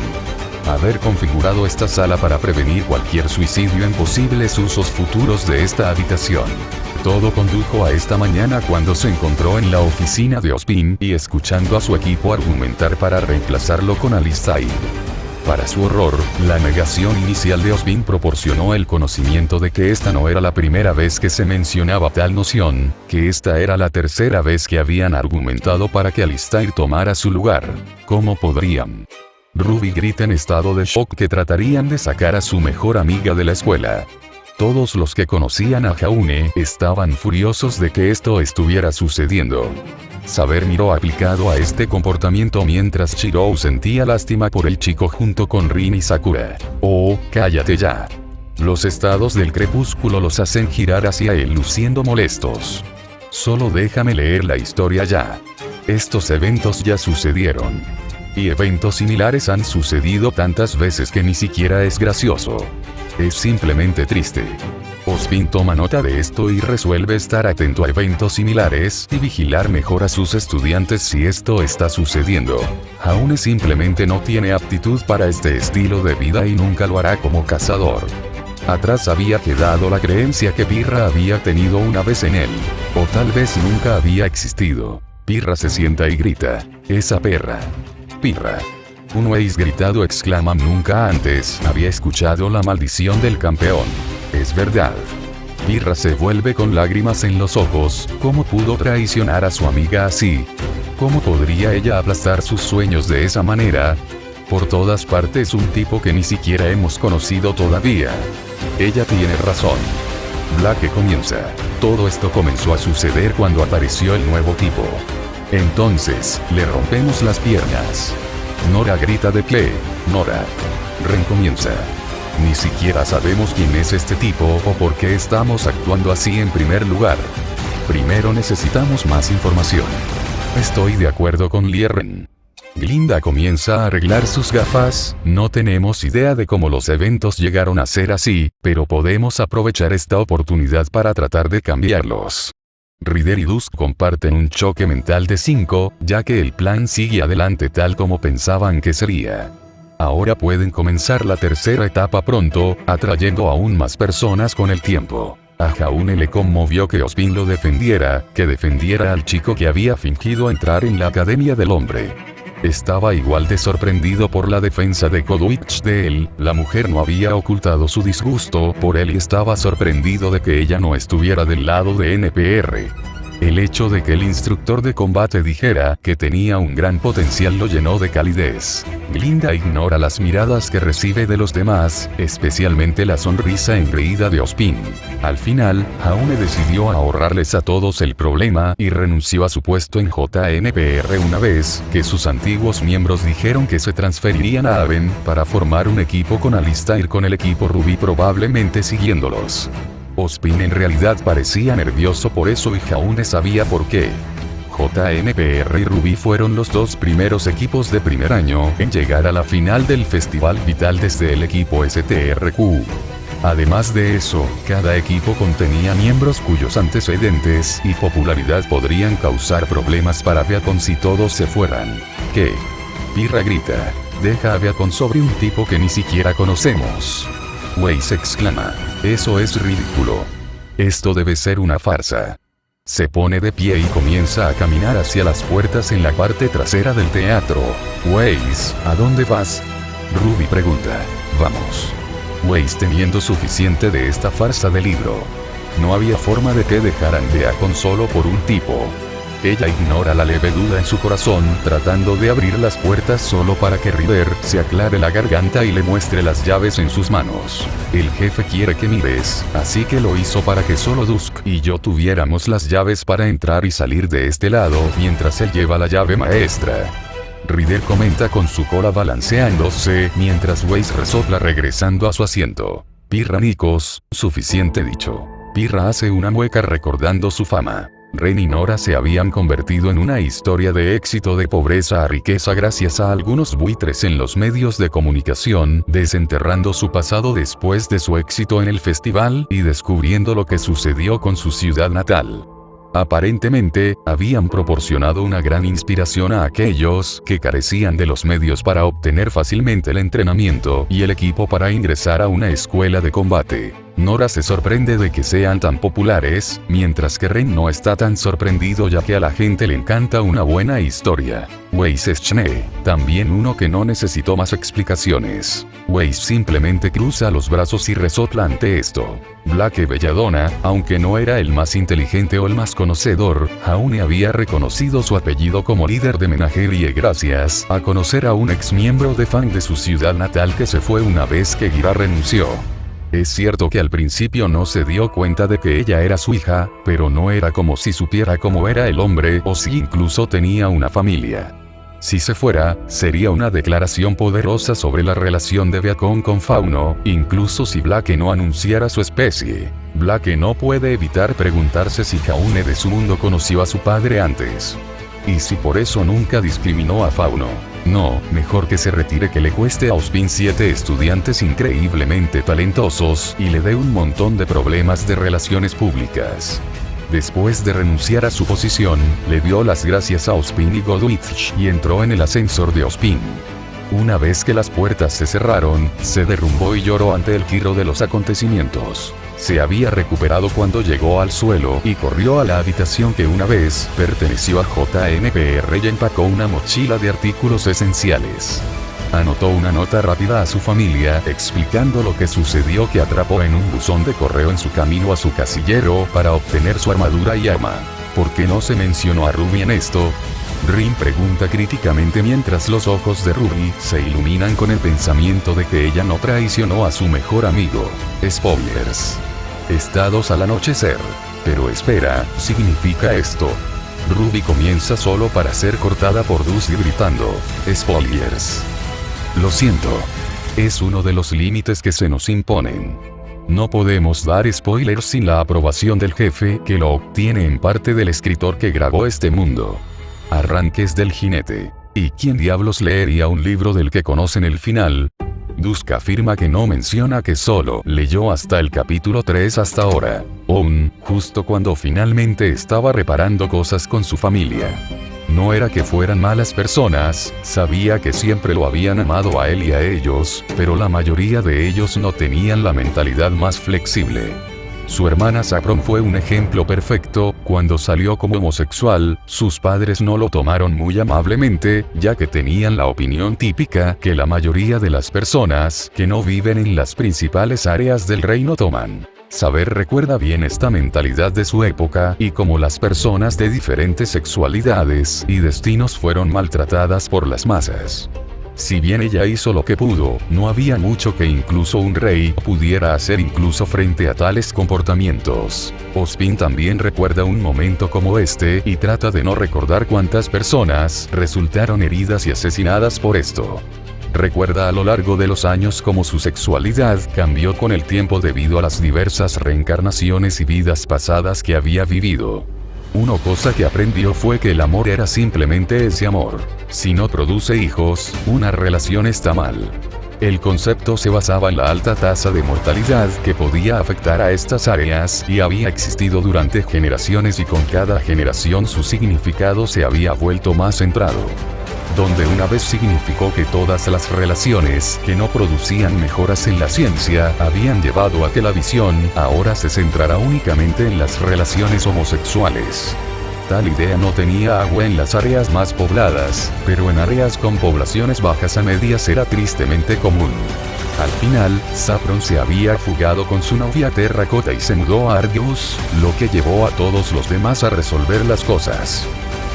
Haber configurado esta sala para prevenir cualquier suicidio en posibles usos futuros de esta habitación. Todo condujo a esta mañana cuando se encontró en la oficina de Ospin y escuchando a su equipo argumentar para reemplazarlo con Alistair. Para su horror, la negación inicial de Ozpin proporcionó el conocimiento de que esta no era la primera vez que se mencionaba tal noción, que esta era la tercera vez que habían argumentado para que Alistair tomara su lugar. ¿Cómo podrían? Ruby grita en estado de shock que tratarían de sacar a su mejor amiga de la escuela. Todos los que conocían a Jaune estaban furiosos de que esto estuviera sucediendo. Saber miró aplicado a este comportamiento mientras Shirou sentía lástima por el chico junto con Rin y Sakura. Oh, cállate ya. Los estados del crepúsculo los hacen girar hacia él luciendo molestos. Solo déjame leer la historia ya. Estos eventos ya sucedieron. Y eventos similares han sucedido tantas veces que ni siquiera es gracioso. Es simplemente triste. Ozpin toma nota de esto y resuelve estar atento a eventos similares y vigilar mejor a sus estudiantes si esto está sucediendo. Jaune simplemente no tiene aptitud para este estilo de vida y nunca lo hará como cazador. Atrás había quedado la creencia que Pirra había tenido una vez en él. O tal vez nunca había existido. Pirra se sienta y grita. ¡Esa perra! Pirra. Un Weiss gritado exclama: nunca antes había escuchado la maldición del campeón. Es verdad. Pirra se vuelve con lágrimas en los ojos. ¿Cómo pudo traicionar a su amiga así? ¿Cómo podría ella aplastar sus sueños de esa manera? Por todas partes un tipo que ni siquiera hemos conocido todavía. Ella tiene razón. Blake comienza. Todo esto comenzó a suceder cuando apareció el nuevo tipo. Entonces, le rompemos las piernas. Nora grita de Klee. Nora. Ren comienza. Ni siquiera sabemos quién es este tipo o por qué estamos actuando así en primer lugar. Primero necesitamos más información. Estoy de acuerdo con Ren. Glinda comienza a arreglar sus gafas. No tenemos idea de cómo los eventos llegaron a ser así, pero podemos aprovechar esta oportunidad para tratar de cambiarlos. Ryder y Dusk comparten un choque mental de 5, ya que el plan sigue adelante tal como pensaban que sería. Ahora pueden comenzar la tercera etapa pronto, atrayendo aún más personas con el tiempo. A Jaune le conmovió que Ozpin lo defendiera, que defendiera al chico que había fingido entrar en la Academia del Hombre. Estaba igual de sorprendido por la defensa de Kodwitch de él. La mujer no había ocultado su disgusto por él y estaba sorprendido de que ella no estuviera del lado de NPR. El hecho de que el instructor de combate dijera que tenía un gran potencial lo llenó de calidez. Glinda ignora las miradas que recibe de los demás, especialmente la sonrisa engreída de Ozpin. Al final, Jaune decidió ahorrarles a todos el problema y renunció a su puesto en JNPR una vez que sus antiguos miembros dijeron que se transferirían a Haven para formar un equipo con Alistair con el equipo Ruby probablemente siguiéndolos. Ozpin en realidad parecía nervioso por eso y Jaune sabía por qué. JNPR y Ruby fueron los dos primeros equipos de primer año en llegar a la final del Festival Vital desde el equipo STRQ. Además de eso, cada equipo contenía miembros cuyos antecedentes y popularidad podrían causar problemas para Beacon si todos se fueran. ¿Qué? Pirra grita. Deja a Beacon sobre un tipo que ni siquiera conocemos. Weiss exclama. Eso es ridículo. Esto debe ser una farsa. Se pone de pie y comienza a caminar hacia las puertas en la parte trasera del teatro. Weiss, ¿a dónde vas? Ruby pregunta. Vamos. Weiss teniendo suficiente de esta farsa de libro. No había forma de que dejaran Beacon solo por un tipo. Ella ignora la leve duda en su corazón, tratando de abrir las puertas solo para que Ryder se aclare la garganta y le muestre las llaves en sus manos. El jefe quiere que mires, así que lo hizo para que solo Dusk y yo tuviéramos las llaves para entrar y salir de este lado mientras él lleva la llave maestra. Ryder comenta con su cola balanceándose mientras Weiss resopla regresando a su asiento. Pirra Nikos, suficiente dicho. Pirra hace una mueca recordando su fama. Ren y Nora se habían convertido en una historia de éxito de pobreza a riqueza gracias a algunos buitres en los medios de comunicación, desenterrando su pasado después de su éxito en el festival y descubriendo lo que sucedió con su ciudad natal. Aparentemente, habían proporcionado una gran inspiración a aquellos que carecían de los medios para obtener fácilmente el entrenamiento y el equipo para ingresar a una escuela de combate. Nora se sorprende de que sean tan populares, mientras que Ren no está tan sorprendido ya que a la gente le encanta una buena historia. Weiss es Schnee, también uno que no necesitó más explicaciones. Weiss simplemente cruza los brazos y resopla ante esto. Blake Belladonna, aunque no era el más inteligente o el más conocedor, aún había reconocido su apellido como líder de Menagerie gracias a conocer a un ex miembro de fan de su ciudad natal que se fue una vez que Gira renunció. Es cierto que al principio no se dio cuenta de que ella era su hija, pero no era como si supiera cómo era el hombre o si incluso tenía una familia. Si se fuera, sería una declaración poderosa sobre la relación de Beacon con Fauno, incluso si Blake no anunciara su especie. Blake no puede evitar preguntarse si Jaune de su mundo conoció a su padre antes. Y si por eso nunca discriminó a Fauno. No, mejor que se retire que le cueste a Ozpin 7 estudiantes increíblemente talentosos y le dé un montón de problemas de relaciones públicas. Después de renunciar a su posición, le dio las gracias a Ozpin y Godwitch y entró en el ascensor de Ozpin. Una vez que las puertas se cerraron, se derrumbó y lloró ante el giro de los acontecimientos. Se había recuperado cuando llegó al suelo y corrió a la habitación que una vez perteneció a JNPR y empacó una mochila de artículos esenciales. Anotó una nota rápida a su familia explicando lo que sucedió que atrapó en un buzón de correo en su camino a su casillero para obtener su armadura y arma. ¿Por qué no se mencionó a Ruby en esto? Rin pregunta críticamente mientras los ojos de Ruby se iluminan con el pensamiento de que ella no traicionó a su mejor amigo. Spoilers. Estados al anochecer. Pero espera, ¿significa esto? Ruby comienza solo para ser cortada por Dusty gritando, spoilers. Lo siento. Es uno de los límites que se nos imponen. No podemos dar spoilers sin la aprobación del jefe que lo obtiene en parte del escritor que grabó este mundo. Arranques del jinete. ¿Y quién diablos leería un libro del que conocen el final? Dusk afirma que no menciona que solo leyó hasta el capítulo 3 hasta ahora. Justo cuando finalmente estaba reparando cosas con su familia. No era que fueran malas personas, sabía que siempre lo habían amado a él y a ellos, pero la mayoría de ellos no tenían la mentalidad más flexible. Su hermana Saffron fue un ejemplo perfecto. Cuando salió como homosexual, sus padres no lo tomaron muy amablemente, ya que tenían la opinión típica que la mayoría de las personas que no viven en las principales áreas del reino toman. Saber recuerda bien esta mentalidad de su época y cómo las personas de diferentes sexualidades y destinos fueron maltratadas por las masas. Si bien ella hizo lo que pudo, no había mucho que incluso un rey pudiera hacer incluso frente a tales comportamientos. Ozpin también recuerda un momento como este y trata de no recordar cuántas personas resultaron heridas y asesinadas por esto. Recuerda a lo largo de los años cómo su sexualidad cambió con el tiempo debido a las diversas reencarnaciones y vidas pasadas que había vivido. Una cosa que aprendió fue que el amor era simplemente ese amor. Si no produce hijos, una relación está mal. El concepto se basaba en la alta tasa de mortalidad que podía afectar a estas áreas y había existido durante generaciones y con cada generación su significado se había vuelto más centrado. Donde una vez significó que todas las relaciones que no producían mejoras en la ciencia habían llevado a que la visión ahora se centrará únicamente en las relaciones homosexuales. Tal idea no tenía agua en las áreas más pobladas, pero en áreas con poblaciones bajas a medias era tristemente común. Al final, Saffron se había fugado con su novia Terracota y se mudó a Argus, lo que llevó a todos los demás a resolver las cosas.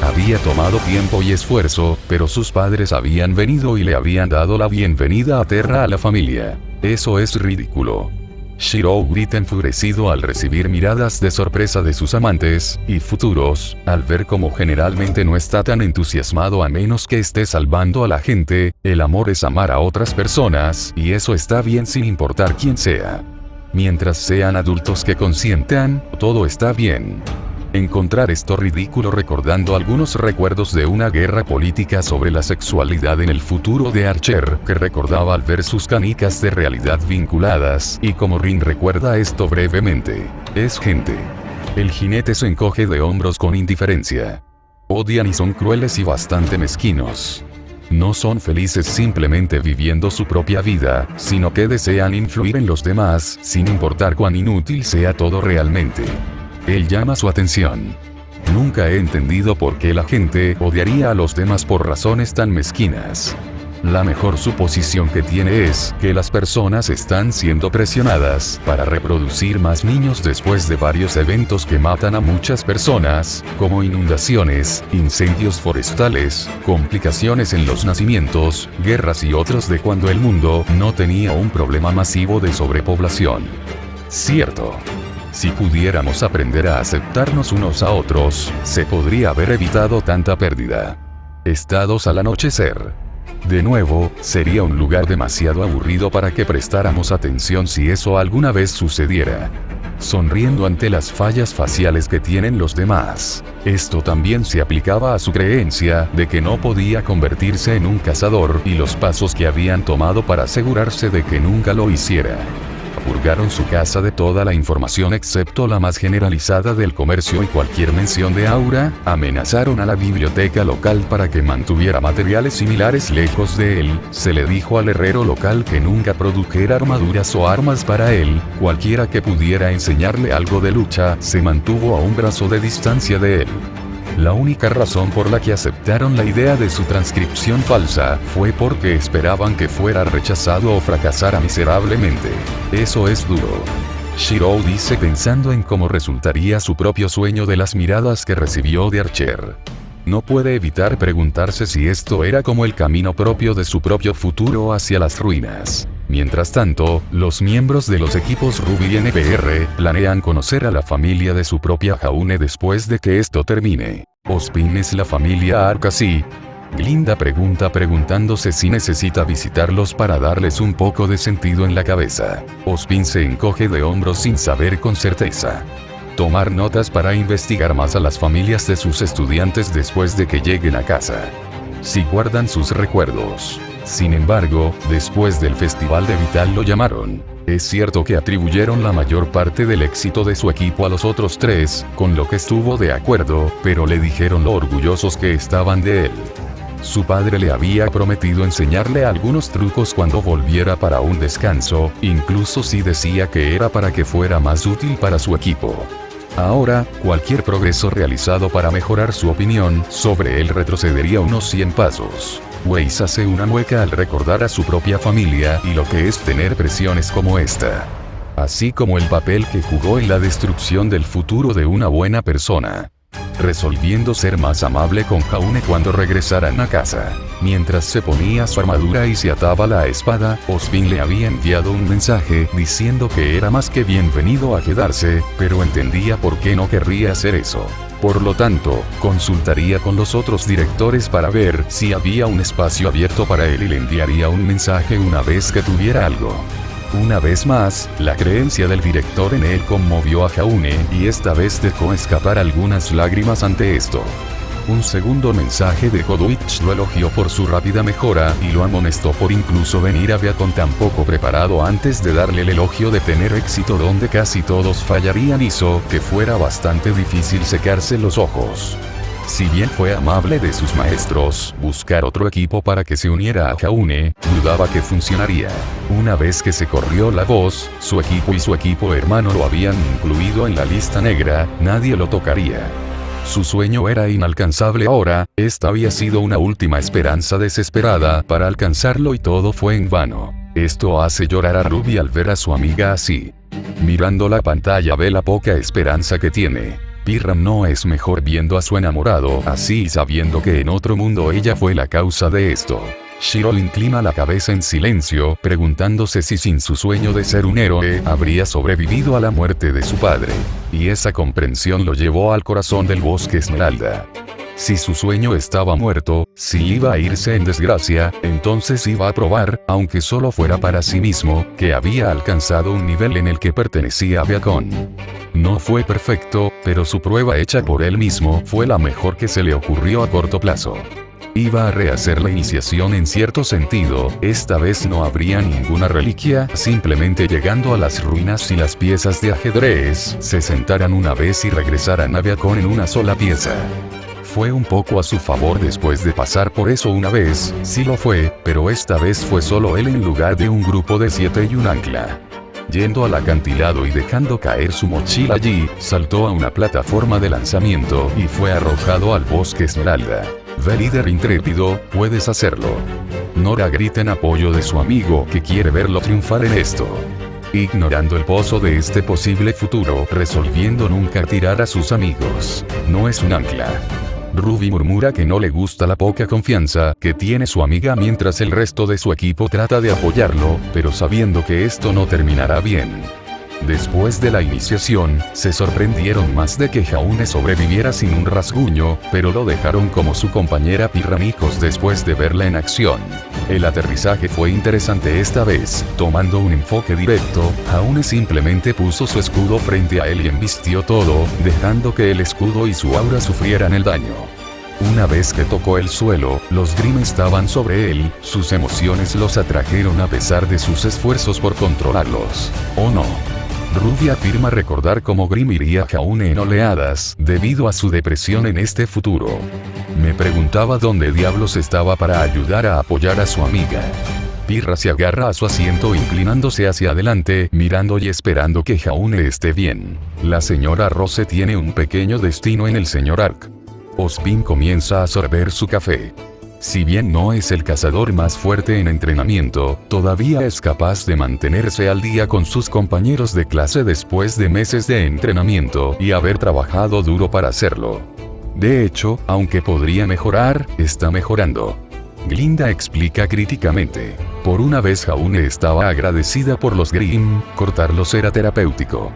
Había tomado tiempo y esfuerzo, pero sus padres habían venido y le habían dado la bienvenida a Terra a la familia. Eso es ridículo. Shiro grita enfurecido al recibir miradas de sorpresa de sus amantes y futuros, al ver cómo generalmente no está tan entusiasmado a menos que esté salvando a la gente. El amor es amar a otras personas, y eso está bien sin importar quién sea. Mientras sean adultos que consientan, todo está bien. Encontrar esto ridículo recordando algunos recuerdos de una guerra política sobre la sexualidad en el futuro de Archer, que recordaba al ver sus canicas de realidad vinculadas, y como Rin recuerda esto brevemente. Es gente. El jinete se encoge de hombros con indiferencia. Odian y son crueles y bastante mezquinos. No son felices simplemente viviendo su propia vida, sino que desean influir en los demás, sin importar cuán inútil sea todo realmente. Él llama su atención. Nunca he entendido por qué la gente odiaría a los demás por razones tan mezquinas. La mejor suposición que tiene es que las personas están siendo presionadas para reproducir más niños después de varios eventos que matan a muchas personas, como inundaciones, incendios forestales, complicaciones en los nacimientos, guerras y otros de cuando el mundo no tenía un problema masivo de sobrepoblación. Cierto. Si pudiéramos aprender a aceptarnos unos a otros, se podría haber evitado tanta pérdida. Estados al anochecer. De nuevo, sería un lugar demasiado aburrido para que prestáramos atención si eso alguna vez sucediera. Sonriendo ante las fallas faciales que tienen los demás. Esto también se aplicaba a su creencia de que no podía convertirse en un cazador y los pasos que habían tomado para asegurarse de que nunca lo hiciera. Purgaron su casa de toda la información excepto la más generalizada del comercio y cualquier mención de Aura, amenazaron a la biblioteca local para que mantuviera materiales similares lejos de él, se le dijo al herrero local que nunca produjera armaduras o armas para él, cualquiera que pudiera enseñarle algo de lucha se mantuvo a un brazo de distancia de él. La única razón por la que aceptaron la idea de su transcripción falsa fue porque esperaban que fuera rechazado o fracasara miserablemente. Eso es duro. Shirou dice pensando en cómo resultaría su propio sueño de las miradas que recibió de Archer. No puede evitar preguntarse si esto era como el camino propio de su propio futuro hacia las ruinas. Mientras tanto, los miembros de los equipos Ruby y NPR planean conocer a la familia de su propia Jaune después de que esto termine. ¿Ospin es la familia Arcasi? Glinda pregunta preguntándose si necesita visitarlos para darles un poco de sentido en la cabeza. Ospin se encoge de hombros sin saber con certeza. Tomar notas para investigar más a las familias de sus estudiantes después de que lleguen a casa. Si guardan sus recuerdos. Sin embargo, después del festival de Vital lo llamaron. Es cierto que atribuyeron la mayor parte del éxito de su equipo a los otros tres, con lo que estuvo de acuerdo, pero le dijeron lo orgullosos que estaban de él. Su padre le había prometido enseñarle algunos trucos cuando volviera para un descanso, incluso si decía que era para que fuera más útil para su equipo. Ahora, cualquier progreso realizado para mejorar su opinión sobre él retrocedería unos 100 pasos. Weiss hace una mueca al recordar a su propia familia y lo que es tener presiones como esta. Así como el papel que jugó en la destrucción del futuro de una buena persona. Resolviendo ser más amable con Jaune cuando regresaran a casa. Mientras se ponía su armadura y se ataba la espada, Ospin le había enviado un mensaje diciendo que era más que bienvenido a quedarse, pero entendía por qué no querría hacer eso. Por lo tanto, consultaría con los otros directores para ver si había un espacio abierto para él y le enviaría un mensaje una vez que tuviera algo. Una vez más, la creencia del director en él conmovió a Jaune y esta vez dejó escapar algunas lágrimas ante esto. Un segundo mensaje de Kodwich lo elogió por su rápida mejora y lo amonestó por incluso venir a Viacon tan poco preparado antes de darle el elogio de tener éxito donde casi todos fallarían hizo que fuera bastante difícil secarse los ojos. Si bien fue amable de sus maestros, buscar otro equipo para que se uniera a Jaune, dudaba que funcionaría. Una vez que se corrió la voz, su equipo y su equipo hermano lo habían incluido en la lista negra, nadie lo tocaría. Su sueño era inalcanzable ahora, esta había sido una última esperanza desesperada para alcanzarlo y todo fue en vano. Esto hace llorar a Ruby al ver a su amiga así. Mirando la pantalla ve la poca esperanza que tiene. Pyram no es mejor viendo a su enamorado así y sabiendo que en otro mundo ella fue la causa de esto. Shirou inclina la cabeza en silencio, preguntándose si sin su sueño de ser un héroe habría sobrevivido a la muerte de su padre. Y esa comprensión lo llevó al corazón del bosque Esmeralda. Si su sueño estaba muerto, si iba a irse en desgracia, entonces iba a probar, aunque solo fuera para sí mismo, que había alcanzado un nivel en el que pertenecía a Viacon. No fue perfecto, pero su prueba hecha por él mismo fue la mejor que se le ocurrió a corto plazo. Iba a rehacer la iniciación en cierto sentido, esta vez no habría ninguna reliquia, simplemente llegando a las ruinas y las piezas de ajedrez se sentaran una vez y regresaran a Viacon en una sola pieza. Fue un poco a su favor después de pasar por eso una vez, sí lo fue, pero esta vez fue solo él en lugar de un grupo de 7 y un ancla. Yendo al acantilado y dejando caer su mochila allí, saltó a una plataforma de lanzamiento y fue arrojado al bosque Esmeralda. Ve, líder intrépido, puedes hacerlo. Nora grita en apoyo de su amigo que quiere verlo triunfar en esto. Ignorando el pozo de este posible futuro, resolviendo nunca tirar a sus amigos. No es un ancla. Ruby murmura que no le gusta la poca confianza que tiene su amiga mientras el resto de su equipo trata de apoyarlo, pero sabiendo que esto no terminará bien. Después de la iniciación, se sorprendieron más de que Jaune sobreviviera sin un rasguño, pero lo dejaron como su compañera Pirranicos después de verla en acción. El aterrizaje fue interesante esta vez, tomando un enfoque directo, Jaune simplemente puso su escudo frente a él y embistió todo, dejando que el escudo y su aura sufrieran el daño. Una vez que tocó el suelo, los Grimm estaban sobre él, sus emociones los atrajeron a pesar de sus esfuerzos por controlarlos. ¿O no? Ruby afirma recordar cómo Grimm iría a Jaune en oleadas, debido a su depresión en este futuro. Me preguntaba dónde diablos estaba para ayudar a apoyar a su amiga. Pirra se agarra a su asiento inclinándose hacia adelante, mirando y esperando que Jaune esté bien. La señora Rose tiene un pequeño destino en el señor Ark. Ozpin comienza a sorber su café. Si bien no es el cazador más fuerte en entrenamiento, todavía es capaz de mantenerse al día con sus compañeros de clase después de meses de entrenamiento y haber trabajado duro para hacerlo. De hecho, aunque podría mejorar, está mejorando. Glinda explica críticamente. Por una vez Jaune estaba agradecida por los Grimm, cortarlos era terapéutico.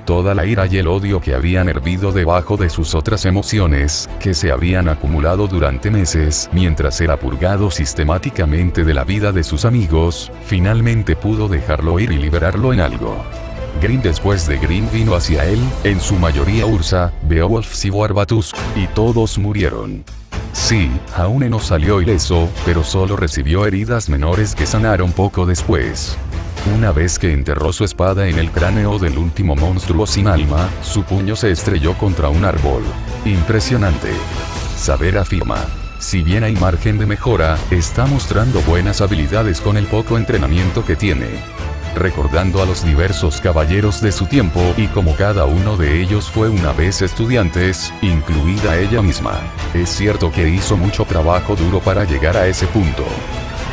Toda la ira y el odio que habían hervido debajo de sus otras emociones, que se habían acumulado durante meses mientras era purgado sistemáticamente de la vida de sus amigos, finalmente pudo dejarlo ir y liberarlo en algo. Grimm después de Grimm vino hacia él, en su mayoría Ursa, Beowulf y Warbatus, y todos murieron. Sí, Jaune no salió ileso, pero solo recibió heridas menores que sanaron poco después. Una vez que enterró su espada en el cráneo del último monstruo sin alma, su puño se estrelló contra un árbol. Impresionante. Saber afirma. Si bien hay margen de mejora, está mostrando buenas habilidades con el poco entrenamiento que tiene. Recordando a los diversos caballeros de su tiempo y como cada uno de ellos fue una vez estudiantes, incluida ella misma. Es cierto que hizo mucho trabajo duro para llegar a ese punto.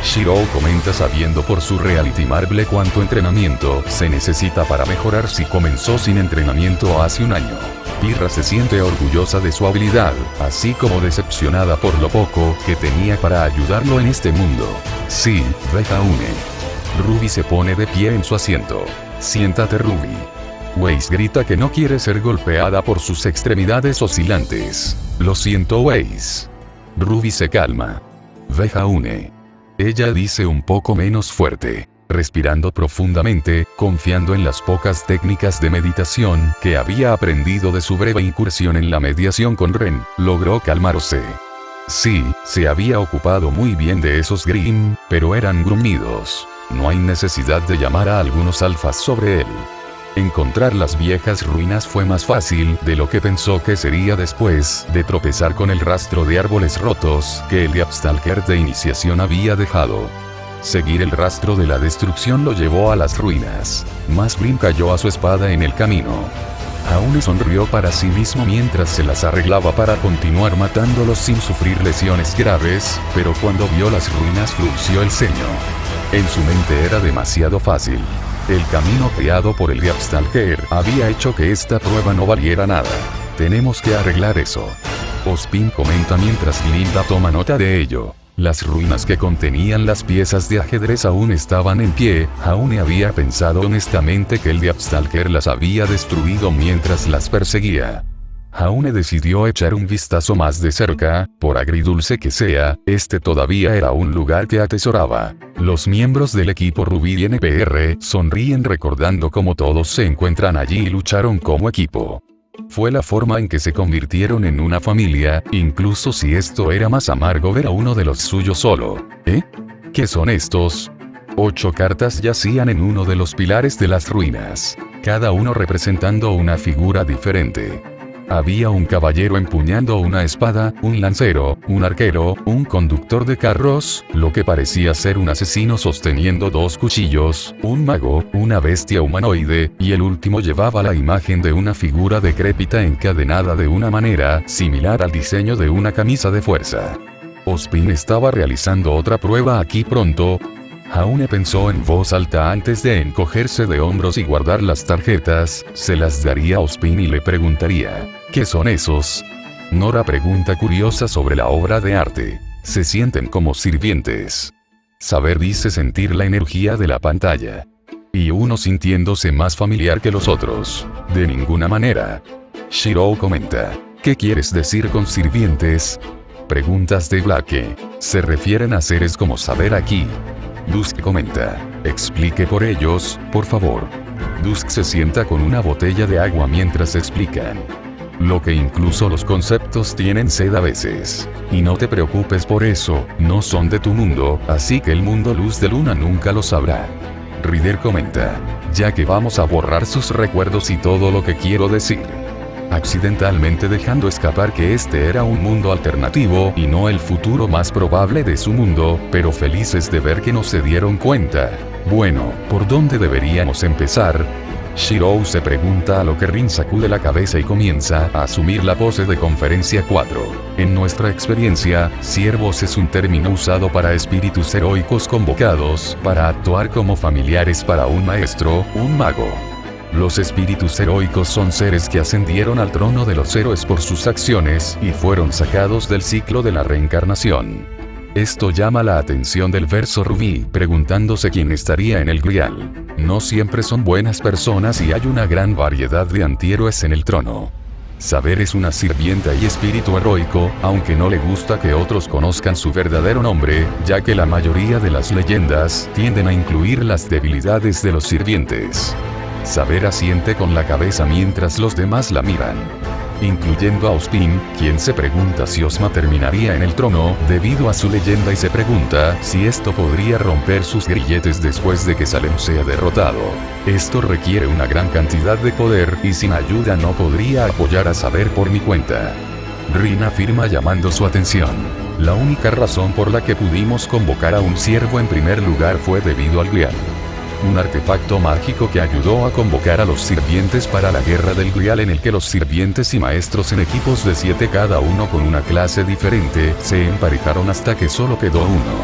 Shirou comenta sabiendo por su reality Marble cuánto entrenamiento se necesita para mejorar si comenzó sin entrenamiento hace un año. Pirra se siente orgullosa de su habilidad, así como decepcionada por lo poco que tenía para ayudarlo en este mundo. Sí, ve Jaune. Ruby se pone de pie en su asiento. Siéntate, Ruby. Weiss grita que no quiere ser golpeada por sus extremidades oscilantes. Lo siento, Weiss. Ruby se calma. Ve Jaune. Ella dice un poco menos fuerte, respirando profundamente, confiando en las pocas técnicas de meditación que había aprendido de su breve incursión en la mediación con Ren, logró calmarse. Sí, se había ocupado muy bien de esos Grimm, pero eran gruñidos. No hay necesidad de llamar a algunos alfas sobre él. Encontrar las viejas ruinas fue más fácil de lo que pensó que sería después de tropezar con el rastro de árboles rotos que el Diabstalker de iniciación había dejado. Seguir el rastro de la destrucción lo llevó a las ruinas. Más Grimm cayó a su espada en el camino. Jaune sonrió para sí mismo mientras se las arreglaba para continuar matándolos sin sufrir lesiones graves, pero cuando vio las ruinas frunció el ceño. En su mente era demasiado fácil. El camino creado por el Diabstalker había hecho que esta prueba no valiera nada. Tenemos que arreglar eso. Ozpin comenta mientras Glinda toma nota de ello. Las ruinas que contenían las piezas de ajedrez aún estaban en pie. Jaune había pensado honestamente que el Diabstalker las había destruido mientras las perseguía. Jaune decidió echar un vistazo más de cerca, por agridulce que sea, este todavía era un lugar que atesoraba. Los miembros del equipo Ruby y NPR sonríen recordando cómo todos se encuentran allí y lucharon como equipo. Fue la forma en que se convirtieron en una familia, incluso si esto era más amargo ver a uno de los suyos solo. ¿Eh? ¿Qué son estos? 8 cartas yacían en uno de los pilares de las ruinas, cada uno representando una figura diferente. Había un caballero empuñando una espada, un lancero, un arquero, un conductor de carros, lo que parecía ser un asesino sosteniendo 2 cuchillos, un mago, una bestia humanoide, y el último llevaba la imagen de una figura decrépita encadenada de una manera similar al diseño de una camisa de fuerza. Ozpin estaba realizando otra prueba aquí pronto. Jaune pensó en voz alta antes de encogerse de hombros y guardar las tarjetas, se las daría a Ozpin y le preguntaría, ¿qué son esos? Nora pregunta curiosa sobre la obra de arte. Se sienten como sirvientes. Saber dice sentir la energía de la pantalla. Y uno sintiéndose más familiar que los otros. De ninguna manera. Shiro comenta, ¿qué quieres decir con sirvientes? Preguntas de Blake. Se refieren a seres como saber aquí. Dusk comenta, explique por ellos, por favor. Dusk se sienta con una botella de agua mientras explican. Lo que incluso los conceptos tienen sed a veces. Y no te preocupes por eso, no son de tu mundo, así que el mundo Luz de Luna nunca lo sabrá. Rider comenta, ya que vamos a borrar sus recuerdos y todo lo que quiero decir. Accidentalmente dejando escapar que este era un mundo alternativo y no el futuro más probable de su mundo, pero felices de ver que no se dieron cuenta. Bueno, ¿por dónde deberíamos empezar? Shiro se pregunta a lo que Rin sacude la cabeza y comienza a asumir la pose de conferencia 4. En nuestra experiencia, siervos es un término usado para espíritus heroicos convocados para actuar como familiares para un maestro, un mago. Los espíritus heroicos son seres que ascendieron al trono de los héroes por sus acciones y fueron sacados del ciclo de la reencarnación. Esto llama la atención del verso Rubí, preguntándose quién estaría en el Grial. No siempre son buenas personas y hay una gran variedad de antihéroes en el trono. Saber es una sirvienta y espíritu heroico, aunque no le gusta que otros conozcan su verdadero nombre, ya que la mayoría de las leyendas tienden a incluir las debilidades de los sirvientes. Saber asiente con la cabeza mientras los demás la miran. Incluyendo a Ozpin, quien se pregunta si Ozma terminaría en el trono debido a su leyenda y se pregunta si esto podría romper sus grilletes después de que Salem sea derrotado. Esto requiere una gran cantidad de poder y sin ayuda no podría apoyar a Saber por mi cuenta. Rin afirma llamando su atención. La única razón por la que pudimos convocar a un siervo en primer lugar fue debido al Grial. Un artefacto mágico que ayudó a convocar a los sirvientes para la guerra del Grial en el que los sirvientes y maestros en equipos de 7 cada uno con una clase diferente se emparejaron hasta que solo quedó uno.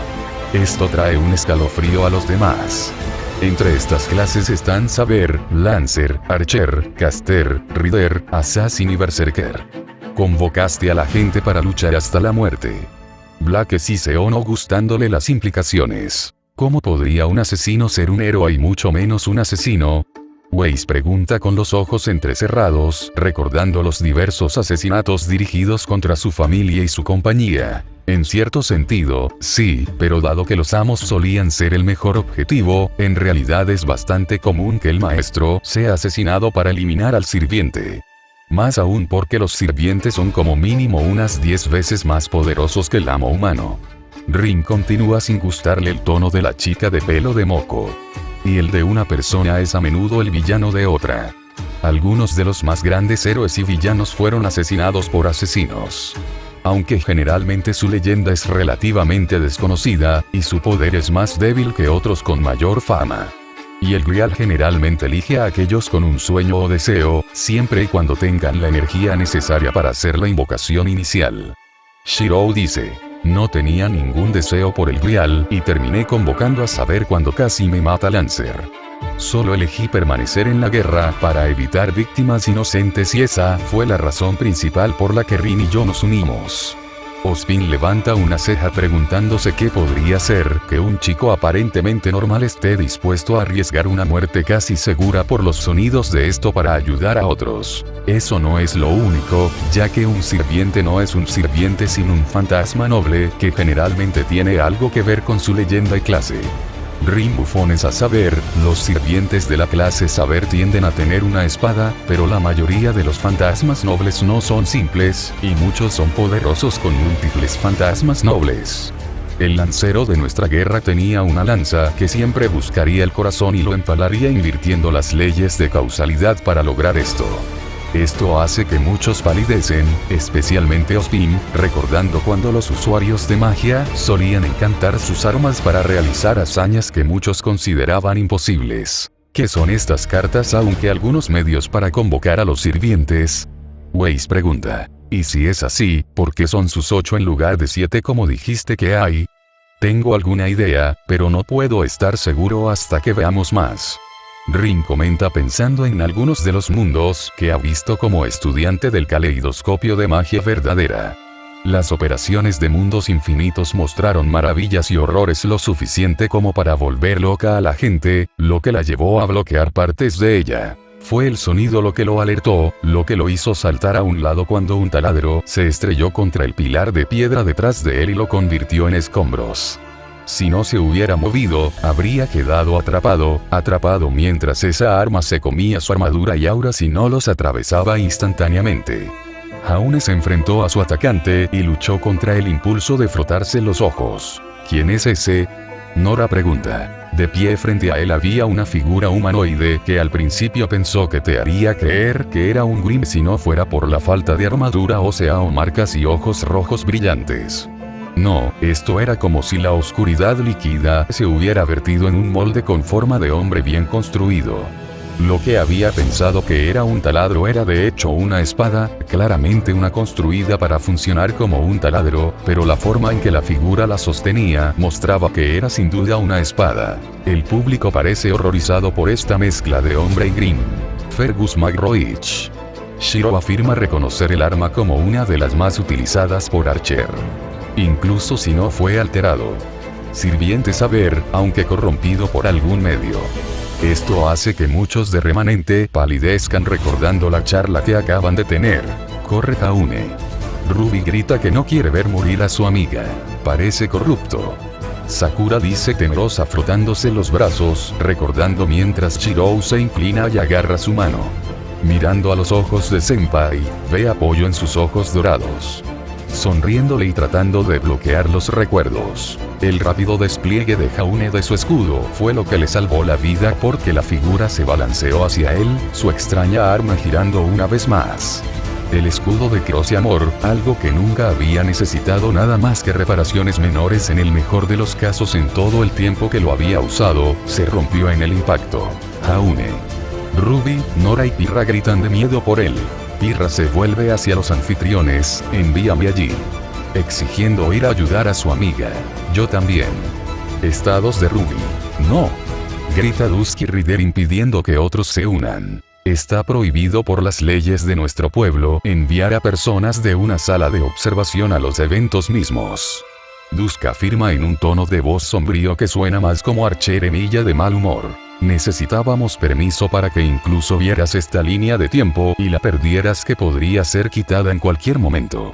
Esto trae un escalofrío a los demás. Entre estas clases están Saber, Lancer, Archer, Caster, Rider, Assassin y Berserker. Convocaste a la gente para luchar hasta la muerte. Blake siseó no gustándole las implicaciones. ¿Cómo podría un asesino ser un héroe y mucho menos un asesino? Weiss pregunta con los ojos entrecerrados, recordando los diversos asesinatos dirigidos contra su familia y su compañía. En cierto sentido, sí, pero dado que los amos solían ser el mejor objetivo, en realidad es bastante común que el maestro sea asesinado para eliminar al sirviente. Más aún porque los sirvientes son como mínimo unas 10 veces más poderosos que el amo humano. Rin continúa sin gustarle el tono de la chica de pelo de moco. Y el de una persona es a menudo el villano de otra. Algunos de los más grandes héroes y villanos fueron asesinados por asesinos. Aunque generalmente su leyenda es relativamente desconocida, y su poder es más débil que otros con mayor fama. Y el Grial generalmente elige a aquellos con un sueño o deseo, siempre y cuando tengan la energía necesaria para hacer la invocación inicial. Shiro dice, no tenía ningún deseo por el Grial y terminé convocando a Saber cuando casi me mata Lancer. Solo elegí permanecer en la guerra para evitar víctimas inocentes y esa fue la razón principal por la que Rin y yo nos unimos. Ozpin levanta una ceja preguntándose qué podría ser que un chico aparentemente normal esté dispuesto a arriesgar una muerte casi segura por los sonidos de esto para ayudar a otros. Eso no es lo único, ya que un sirviente no es un sirviente sino un fantasma noble que generalmente tiene algo que ver con su leyenda y clase. Rin bufones a Saber, los sirvientes de la clase Saber tienden a tener una espada, pero la mayoría de los fantasmas nobles no son simples, y muchos son poderosos con múltiples fantasmas nobles. El lancero de nuestra guerra tenía una lanza que siempre buscaría el corazón y lo empalaría invirtiendo las leyes de causalidad para lograr esto. Esto hace que muchos palidecen, especialmente Ozpin, recordando cuando los usuarios de magia solían encantar sus armas para realizar hazañas que muchos consideraban imposibles. ¿Qué son estas cartas aunque algunos medios para convocar a los sirvientes? Weiss pregunta. Y si es así, ¿por qué son sus 8 en lugar de 7 como dijiste que hay? Tengo alguna idea, pero no puedo estar seguro hasta que veamos más. Rin comenta pensando en algunos de los mundos que ha visto como estudiante del caleidoscopio de magia verdadera. Las operaciones de mundos infinitos mostraron maravillas y horrores lo suficiente como para volver loca a la gente, lo que la llevó a bloquear partes de ella. Fue el sonido lo que lo alertó, lo que lo hizo saltar a un lado cuando un taladro se estrelló contra el pilar de piedra detrás de él y lo convirtió en escombros. Si no se hubiera movido, habría quedado atrapado mientras esa arma se comía su armadura y aura si no los atravesaba instantáneamente. Jaune se enfrentó a su atacante y luchó contra el impulso de frotarse los ojos. ¿Quién es ese? Nora pregunta. De pie frente a él había una figura humanoide que al principio pensó que te haría creer que era un Grimm si no fuera por la falta de armadura ósea o marcas y ojos rojos brillantes. No, esto era como si la oscuridad líquida se hubiera vertido en un molde con forma de hombre bien construido. Lo que había pensado que era un taladro era de hecho una espada, claramente una construida para funcionar como un taladro, pero la forma en que la figura la sostenía mostraba que era sin duda una espada. El público parece horrorizado por esta mezcla de hombre y Grimm. Fergus McRoich. Shiro afirma reconocer el arma como una de las más utilizadas por Archer. Incluso si no fue alterado. Sirviente saber, aunque corrompido por algún medio. Esto hace que muchos de remanente palidezcan recordando la charla que acaban de tener. Corre Jaune. Ruby grita que no quiere ver morir a su amiga. Parece corrupto. Sakura dice temerosa frotándose los brazos, recordando mientras Chirou se inclina y agarra su mano. Mirando a los ojos de Senpai, ve apoyo en sus ojos dorados. Sonriéndole y tratando de bloquear los recuerdos. El rápido despliegue de Jaune de su escudo fue lo que le salvó la vida porque la figura se balanceó hacia él, su extraña arma girando una vez más. El escudo de Cross y Amor, algo que nunca había necesitado nada más que reparaciones menores en el mejor de los casos en todo el tiempo que lo había usado, se rompió en el impacto. Jaune. Ruby, Nora y Pirra gritan de miedo por él. Pirra se vuelve hacia los anfitriones, envíame allí. Exigiendo ir a ayudar a su amiga. Yo también. Estados de Ruby. No. Grita Dusky Rider impidiendo que otros se unan. Está prohibido por las leyes de nuestro pueblo enviar a personas de una sala de observación a los eventos mismos. Dusk afirma en un tono de voz sombrío que suena más como Archer Emilia de mal humor. Necesitábamos permiso para que incluso vieras esta línea de tiempo y la perdieras que podría ser quitada en cualquier momento.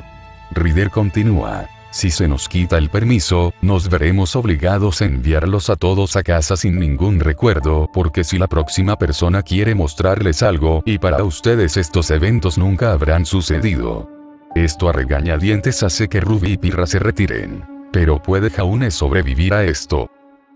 Rider continúa. Si se nos quita el permiso, nos veremos obligados a enviarlos a todos a casa sin ningún recuerdo, porque si la próxima persona quiere mostrarles algo, y para ustedes estos eventos nunca habrán sucedido. Esto a regañadientes hace que Ruby y Pirra se retiren. ¿Pero puede Jaune sobrevivir a esto?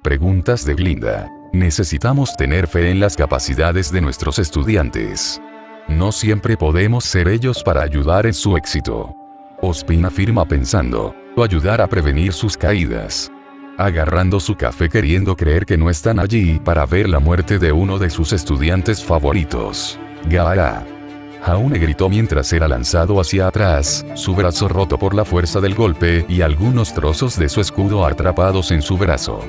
Preguntas de Glinda. Necesitamos tener fe en las capacidades de nuestros estudiantes. No siempre podemos ser ellos para ayudar en su éxito. Ozpin afirma pensando, o ayudar a prevenir sus caídas. Agarrando su café queriendo creer que no están allí para ver la muerte de uno de sus estudiantes favoritos. Gaara. Jaune gritó mientras era lanzado hacia atrás, su brazo roto por la fuerza del golpe y algunos trozos de su escudo atrapados en su brazo.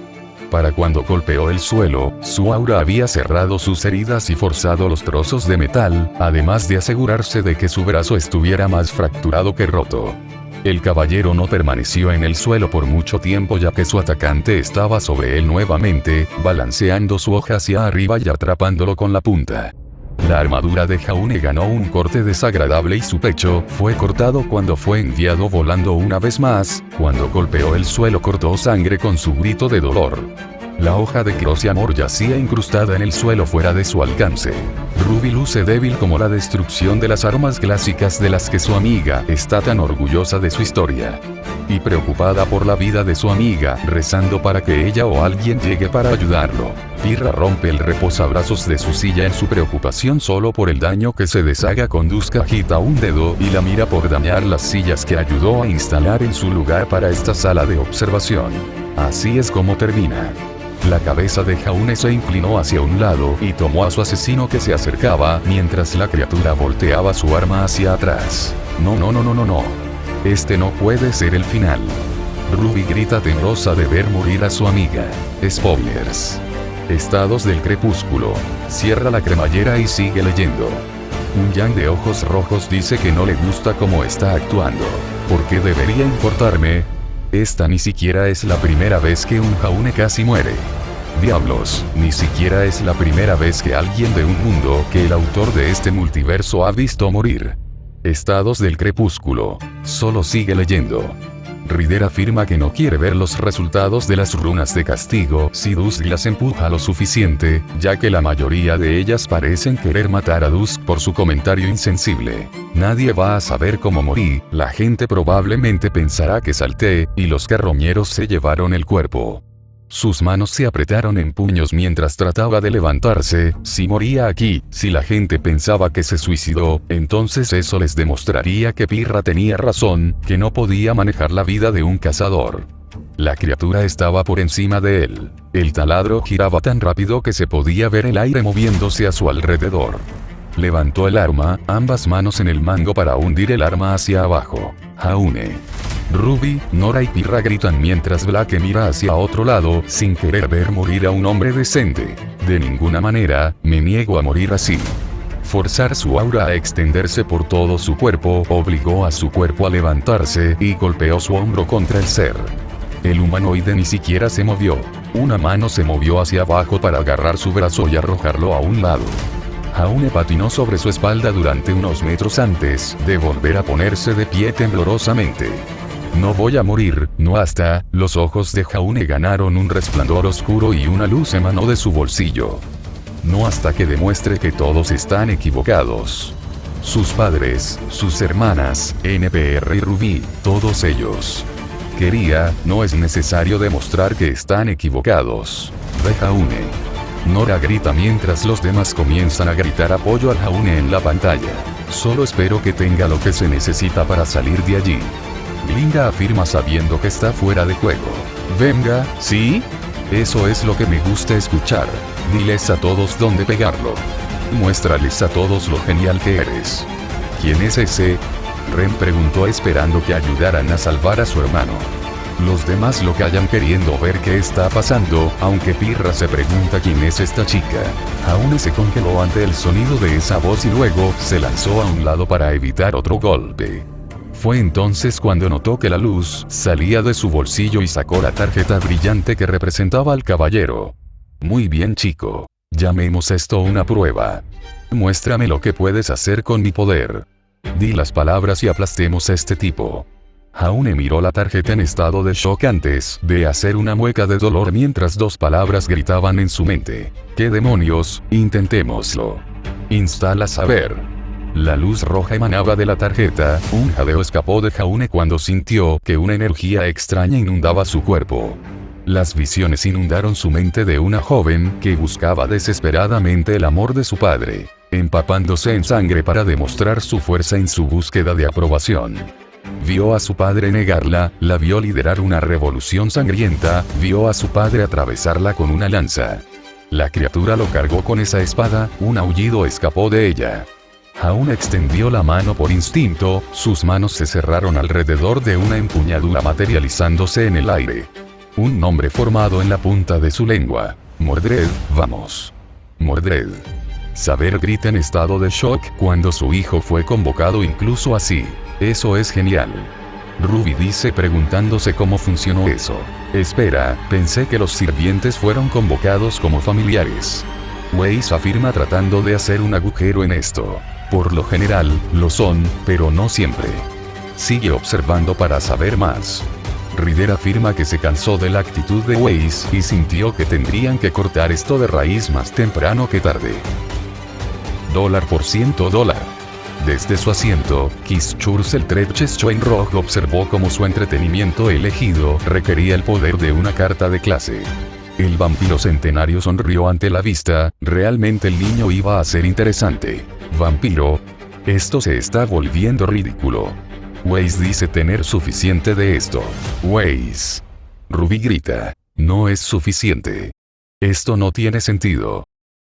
Para cuando golpeó el suelo, su aura había cerrado sus heridas y forzado los trozos de metal, además de asegurarse de que su brazo estuviera más fracturado que roto. El caballero no permaneció en el suelo por mucho tiempo ya que su atacante estaba sobre él nuevamente, balanceando su hoja hacia arriba y atrapándolo con la punta. La armadura de Jaune ganó un corte desagradable y su pecho fue cortado cuando fue enviado volando una vez más, cuando golpeó el suelo cortó sangre con su grito de dolor. La hoja de Cross y Amor yacía incrustada en el suelo fuera de su alcance. Ruby luce débil como la destrucción de las armas clásicas de las que su amiga está tan orgullosa de su historia. Y preocupada por la vida de su amiga, rezando para que ella o alguien llegue para ayudarlo. Pirra rompe el reposabrazos de su silla en su preocupación solo por el daño que se deshaga. Conduzca agita un dedo y la mira por dañar las sillas que ayudó a instalar en su lugar para esta sala de observación. Así es como termina. La cabeza de Jaune se inclinó hacia un lado y tomó a su asesino que se acercaba mientras la criatura volteaba su arma hacia atrás. No. Este no puede ser el final. Ruby grita temerosa de ver morir a su amiga. Spoilers. Estados del crepúsculo. Cierra la cremallera y sigue leyendo. Un Yang de ojos rojos dice que no le gusta cómo está actuando. ¿Por qué debería importarme? Esta ni siquiera es la primera vez que un Jaune casi muere. Diablos, ni siquiera es la primera vez que alguien de un mundo que el autor de este multiverso ha visto morir. Estados del crepúsculo. Solo sigue leyendo. Ryder afirma que no quiere ver los resultados de las runas de castigo si Dusk las empuja lo suficiente, ya que la mayoría de ellas parecen querer matar a Dusk por su comentario insensible. Nadie va a saber cómo morí, la gente probablemente pensará que salté, y los carroñeros se llevaron el cuerpo. Sus manos se apretaron en puños mientras trataba de levantarse. Si moría aquí, si la gente pensaba que se suicidó, entonces eso les demostraría que Pirra tenía razón, que no podía manejar la vida de un cazador. La criatura estaba por encima de él. El taladro giraba tan rápido que se podía ver el aire moviéndose a su alrededor. Levantó el arma, ambas manos en el mango para hundir el arma hacia abajo. Jaune. Ruby, Nora y Pirra gritan mientras Blake mira hacia otro lado, sin querer ver morir a un hombre decente. De ninguna manera, me niego a morir así. Forzar su aura a extenderse por todo su cuerpo obligó a su cuerpo a levantarse y golpeó su hombro contra el ser. El humanoide ni siquiera se movió. Una mano se movió hacia abajo para agarrar su brazo y arrojarlo a un lado. Jaune patinó sobre su espalda durante unos metros antes de volver a ponerse de pie temblorosamente. No voy a morir, no hasta. Los ojos de Jaune ganaron un resplandor oscuro y una luz emanó de su bolsillo. No hasta que demuestre que todos están equivocados. Sus padres, sus hermanas, NPR y Ruby, todos ellos. No es necesario demostrar que están equivocados. De Jaune. Nora grita mientras los demás comienzan a gritar apoyo a Jaune en la pantalla. Solo espero que tenga lo que se necesita para salir de allí. Linda afirma sabiendo que está fuera de juego. Venga, ¿sí? Eso es lo que me gusta escuchar. Diles a todos dónde pegarlo. Muéstrales a todos lo genial que eres. ¿Quién es ese? Ren preguntó esperando que ayudaran a salvar a su hermano. Los demás lo callan queriendo ver qué está pasando, aunque Pirra se pregunta quién es esta chica. Jaune se congeló ante el sonido de esa voz y luego se lanzó a un lado para evitar otro golpe. Fue entonces cuando notó que la luz salía de su bolsillo y sacó la tarjeta brillante que representaba al caballero. Muy bien, chico. Llamemos esto una prueba. Muéstrame lo que puedes hacer con mi poder. Di las palabras y aplastemos a este tipo. Jaune miró la tarjeta en estado de shock antes de hacer una mueca de dolor mientras dos palabras gritaban en su mente. ¿Qué demonios? Intentémoslo. Instala saber. La luz roja emanaba de la tarjeta. Un jadeo escapó de Jaune cuando sintió que una energía extraña inundaba su cuerpo. Las visiones inundaron su mente de una joven que buscaba desesperadamente el amor de su padre, empapándose en sangre para demostrar su fuerza en su búsqueda de aprobación. Vio a su padre negarla, la vio liderar una revolución sangrienta, vio a su padre atravesarla con una lanza. La criatura lo cargó con esa espada, un aullido escapó de ella. Jaune extendió la mano por instinto, sus manos se cerraron alrededor de una empuñadura materializándose en el aire. Un nombre formado en la punta de su lengua. Mordred, vamos. Mordred. Saber grita en estado de shock cuando su hijo fue convocado incluso así. Eso es genial. Ruby dice preguntándose cómo funcionó eso. Espera, pensé que los sirvientes fueron convocados como familiares. Weiss afirma tratando de hacer un agujero en esto. Por lo general, lo son, pero no siempre. Sigue observando para saber más. Ryder afirma que se cansó de la actitud de Weiss y sintió que tendrían que cortar esto de raíz más temprano que tarde. $100. Desde su asiento, Kischurzel Trecheschweinroch observó cómo su entretenimiento elegido requería el poder de una carta de clase. El vampiro centenario sonrió ante la vista, realmente el niño iba a ser interesante. ¿Vampiro? Esto se está volviendo ridículo. Weiss dice tener suficiente de esto. Weiss. Ruby grita. No es suficiente. Esto no tiene sentido.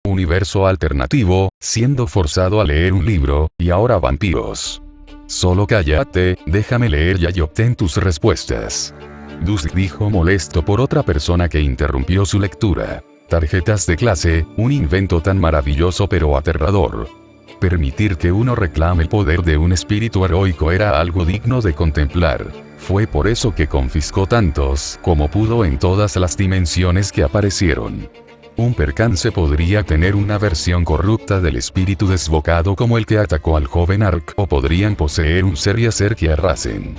Universo alternativo, siendo forzado a leer un libro, y ahora vampiros. Solo cállate, déjame leer ya y obtén tus respuestas. Dusk dijo molesto por otra persona que interrumpió su lectura. Tarjetas de clase, un invento tan maravilloso pero aterrador. Permitir que uno reclame el poder de un espíritu heroico era algo digno de contemplar. Fue por eso que confiscó tantos como pudo en todas las dimensiones que aparecieron. Un percance podría tener una versión corrupta del espíritu desbocado como el que atacó al joven Ark, o podrían poseer un ser y hacer que arrasen.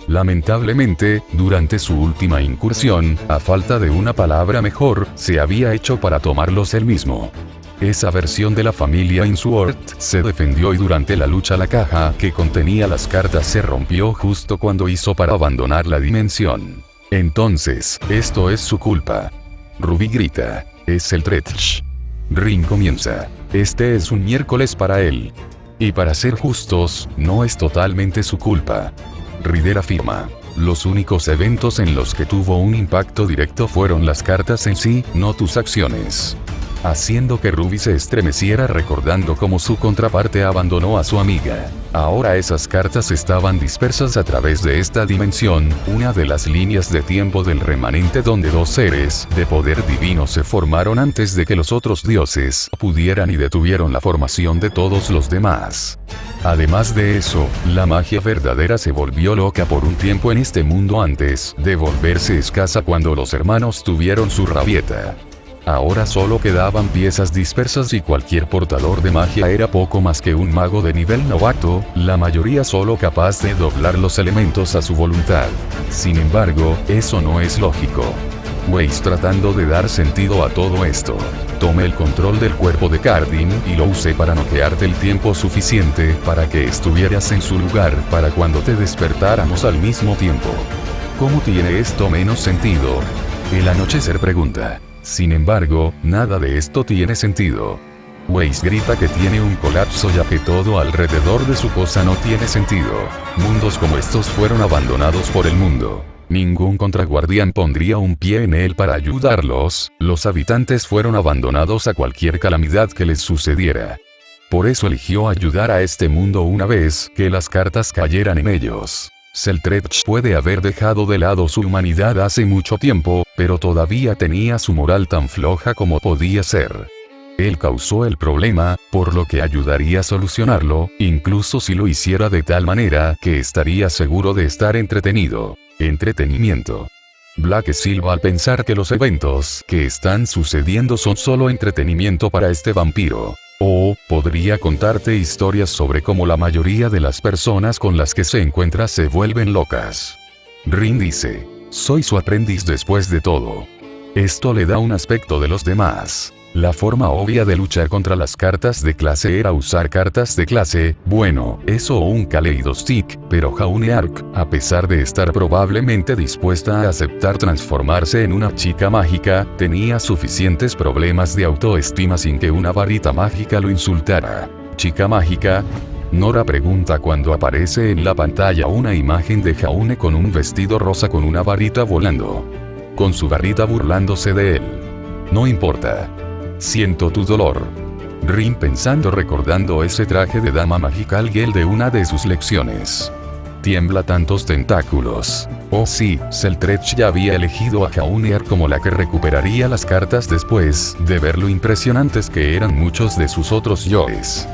Lamentablemente, durante su última incursión, a falta de una palabra mejor, se había hecho para tomarlos él mismo. Esa versión de la familia Ainsworth se defendió y durante la lucha la caja que contenía las cartas se rompió justo cuando hizo para abandonar la dimensión. Entonces, esto es su culpa. Ruby grita. Es el Tretch. Rin comienza. Este es un miércoles para él. Y para ser justos, no es totalmente su culpa. Ryder afirma. Los únicos eventos en los que tuvo un impacto directo fueron las cartas en sí, no tus acciones. Haciendo que Ruby se estremeciera recordando cómo su contraparte abandonó a su amiga. Ahora esas cartas estaban dispersas a través de esta dimensión, una de las líneas de tiempo del remanente donde dos seres de poder divino se formaron antes de que los otros dioses pudieran y detuvieron la formación de todos los demás. Además de eso, la magia verdadera se volvió loca por un tiempo en este mundo antes de volverse escasa cuando los hermanos tuvieron su rabieta. Ahora solo quedaban piezas dispersas y cualquier portador de magia era poco más que un mago de nivel novato, la mayoría solo capaz de doblar los elementos a su voluntad. Sin embargo, eso no es lógico. Weiss tratando de dar sentido a todo esto. Tomé el control del cuerpo de Cardin y lo usé para noquearte el tiempo suficiente para que estuvieras en su lugar para cuando te despertáramos al mismo tiempo. ¿Cómo tiene esto menos sentido? El anochecer pregunta. Sin embargo, nada de esto tiene sentido. Weiss grita que tiene un colapso ya que todo alrededor de su cosa no tiene sentido. Mundos como estos fueron abandonados por el mundo. Ningún contraguardián pondría un pie en él para ayudarlos, los habitantes fueron abandonados a cualquier calamidad que les sucediera. Por eso eligió ayudar a este mundo una vez que las cartas cayeran en ellos. Seltretch puede haber dejado de lado su humanidad hace mucho tiempo, pero todavía tenía su moral tan floja como podía ser. Él causó el problema, por lo que ayudaría a solucionarlo, incluso si lo hiciera de tal manera que estaría seguro de estar entretenido. Entretenimiento. Black silba al pensar que los eventos que están sucediendo son solo entretenimiento para este vampiro. O, podría contarte historias sobre cómo la mayoría de las personas con las que se encuentra se vuelven locas. Rin dice, soy su aprendiz después de todo. Esto le da un aspecto de los demás. La forma obvia de luchar contra las cartas de clase era usar cartas de clase, bueno, eso o un Kaleidostic, pero Jaune Ark, a pesar de estar probablemente dispuesta a aceptar transformarse en una chica mágica, tenía suficientes problemas de autoestima sin que una varita mágica lo insultara. ¿Chica mágica? Nora pregunta cuando aparece en la pantalla una imagen de Jaune con un vestido rosa con una varita volando. Con su varita burlándose de él. No importa. Siento tu dolor. Rin pensando recordando ese traje de dama magical Gel de una de sus lecciones. Tiembla tantos tentáculos. Oh sí, Seltretch ya había elegido a Jaunear como la que recuperaría las cartas después de ver lo impresionantes que eran muchos de sus otros yoes.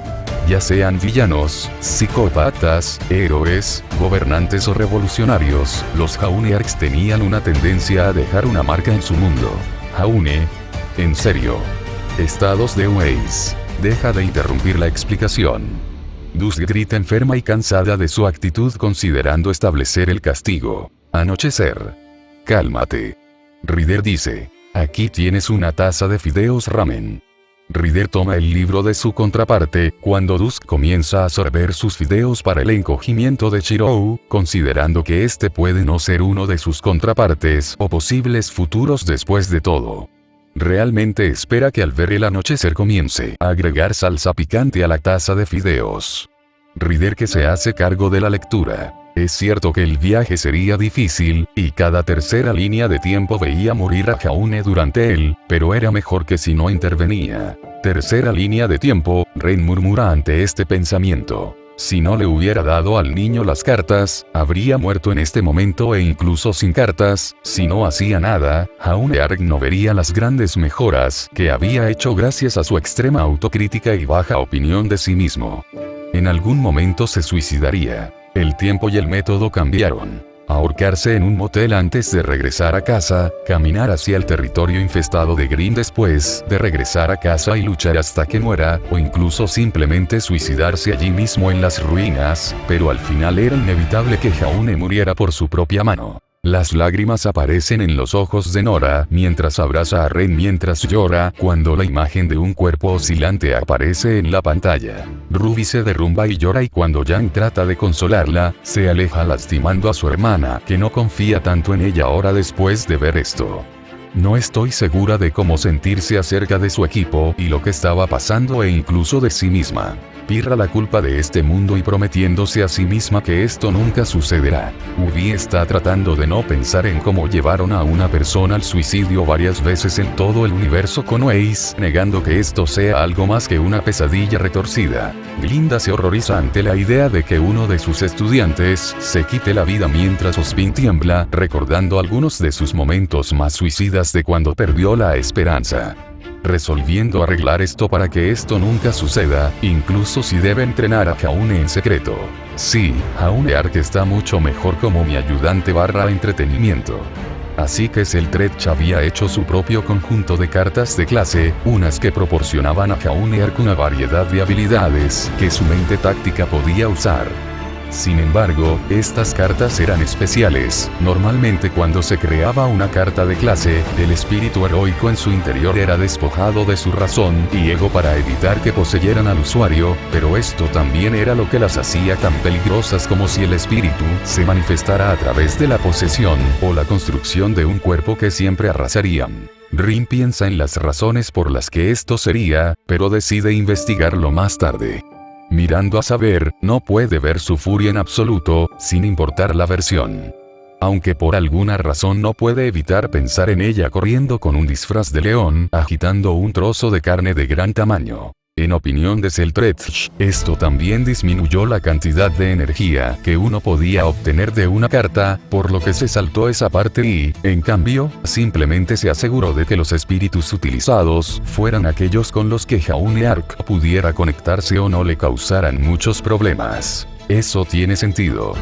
Ya sean villanos, psicópatas, héroes, gobernantes o revolucionarios, los Jaunearks tenían una tendencia a dejar una marca en su mundo. Jaune. En serio. Estados de Weiss. Deja de interrumpir la explicación. Dusk grita enferma y cansada de su actitud considerando establecer el castigo. Anochecer. Cálmate. Ryder dice. Aquí tienes una taza de fideos ramen. Ryder toma el libro de su contraparte, cuando Dusk comienza a sorber sus fideos para el encogimiento de Shirou, considerando que este puede no ser uno de sus contrapartes o posibles futuros después de todo. Realmente espera que al ver el anochecer comience a agregar salsa picante a la taza de fideos. Rider que se hace cargo de la lectura. Es cierto que el viaje sería difícil, y cada tercera línea de tiempo veía morir a Jaune durante él, pero era mejor que si no intervenía. Tercera línea de tiempo, Ren murmura ante este pensamiento. Si no le hubiera dado al niño las cartas, habría muerto en este momento e incluso sin cartas, si no hacía nada, Jaune Ark no vería las grandes mejoras que había hecho gracias a su extrema autocrítica y baja opinión de sí mismo. En algún momento se suicidaría. El tiempo y el método cambiaron. Ahorcarse en un motel antes de regresar a casa, caminar hacia el territorio infestado de Green después de regresar a casa y luchar hasta que muera, o incluso simplemente suicidarse allí mismo en las ruinas, pero al final era inevitable que Jaune muriera por su propia mano. Las lágrimas aparecen en los ojos de Nora mientras abraza a Ren mientras llora cuando la imagen de un cuerpo oscilante aparece en la pantalla. Ruby se derrumba y llora y cuando Yang trata de consolarla, se aleja lastimando a su hermana que no confía tanto en ella ahora después de ver esto. No estoy segura de cómo sentirse acerca de su equipo y lo que estaba pasando e incluso de sí misma. Pirra la culpa de este mundo y prometiéndose a sí misma que esto nunca sucederá. Ubi está tratando de no pensar en cómo llevaron a una persona al suicidio varias veces en todo el universo con Weiss, negando que esto sea algo más que una pesadilla retorcida. Glinda se horroriza ante la idea de que uno de sus estudiantes se quite la vida mientras Ozpin tiembla, recordando algunos de sus momentos más suicidas de cuando perdió la esperanza. Resolviendo arreglar esto para que esto nunca suceda, incluso si debe entrenar a Jaune en secreto. Sí, Jaune Ark está mucho mejor como mi ayudante / entretenimiento. Así que Seltrecht había hecho su propio conjunto de cartas de clase, unas que proporcionaban a Jaune Ark una variedad de habilidades que su mente táctica podía usar. Sin embargo, estas cartas eran especiales. Normalmente cuando se creaba una carta de clase, el espíritu heroico en su interior era despojado de su razón y ego para evitar que poseyeran al usuario, pero esto también era lo que las hacía tan peligrosas como si el espíritu se manifestara a través de la posesión o la construcción de un cuerpo que siempre arrasarían. Rin piensa en las razones por las que esto sería, pero decide investigarlo más tarde. Mirando a Saber, no puede ver su furia en absoluto, sin importar la versión. Aunque por alguna razón no puede evitar pensar en ella corriendo con un disfraz de león, agitando un trozo de carne de gran tamaño. En opinión de Seltrecht, esto también disminuyó la cantidad de energía que uno podía obtener de una carta, por lo que se saltó esa parte y, en cambio, simplemente se aseguró de que los espíritus utilizados fueran aquellos con los que Jaune Ark pudiera conectarse o no le causaran muchos problemas. Eso tiene sentido.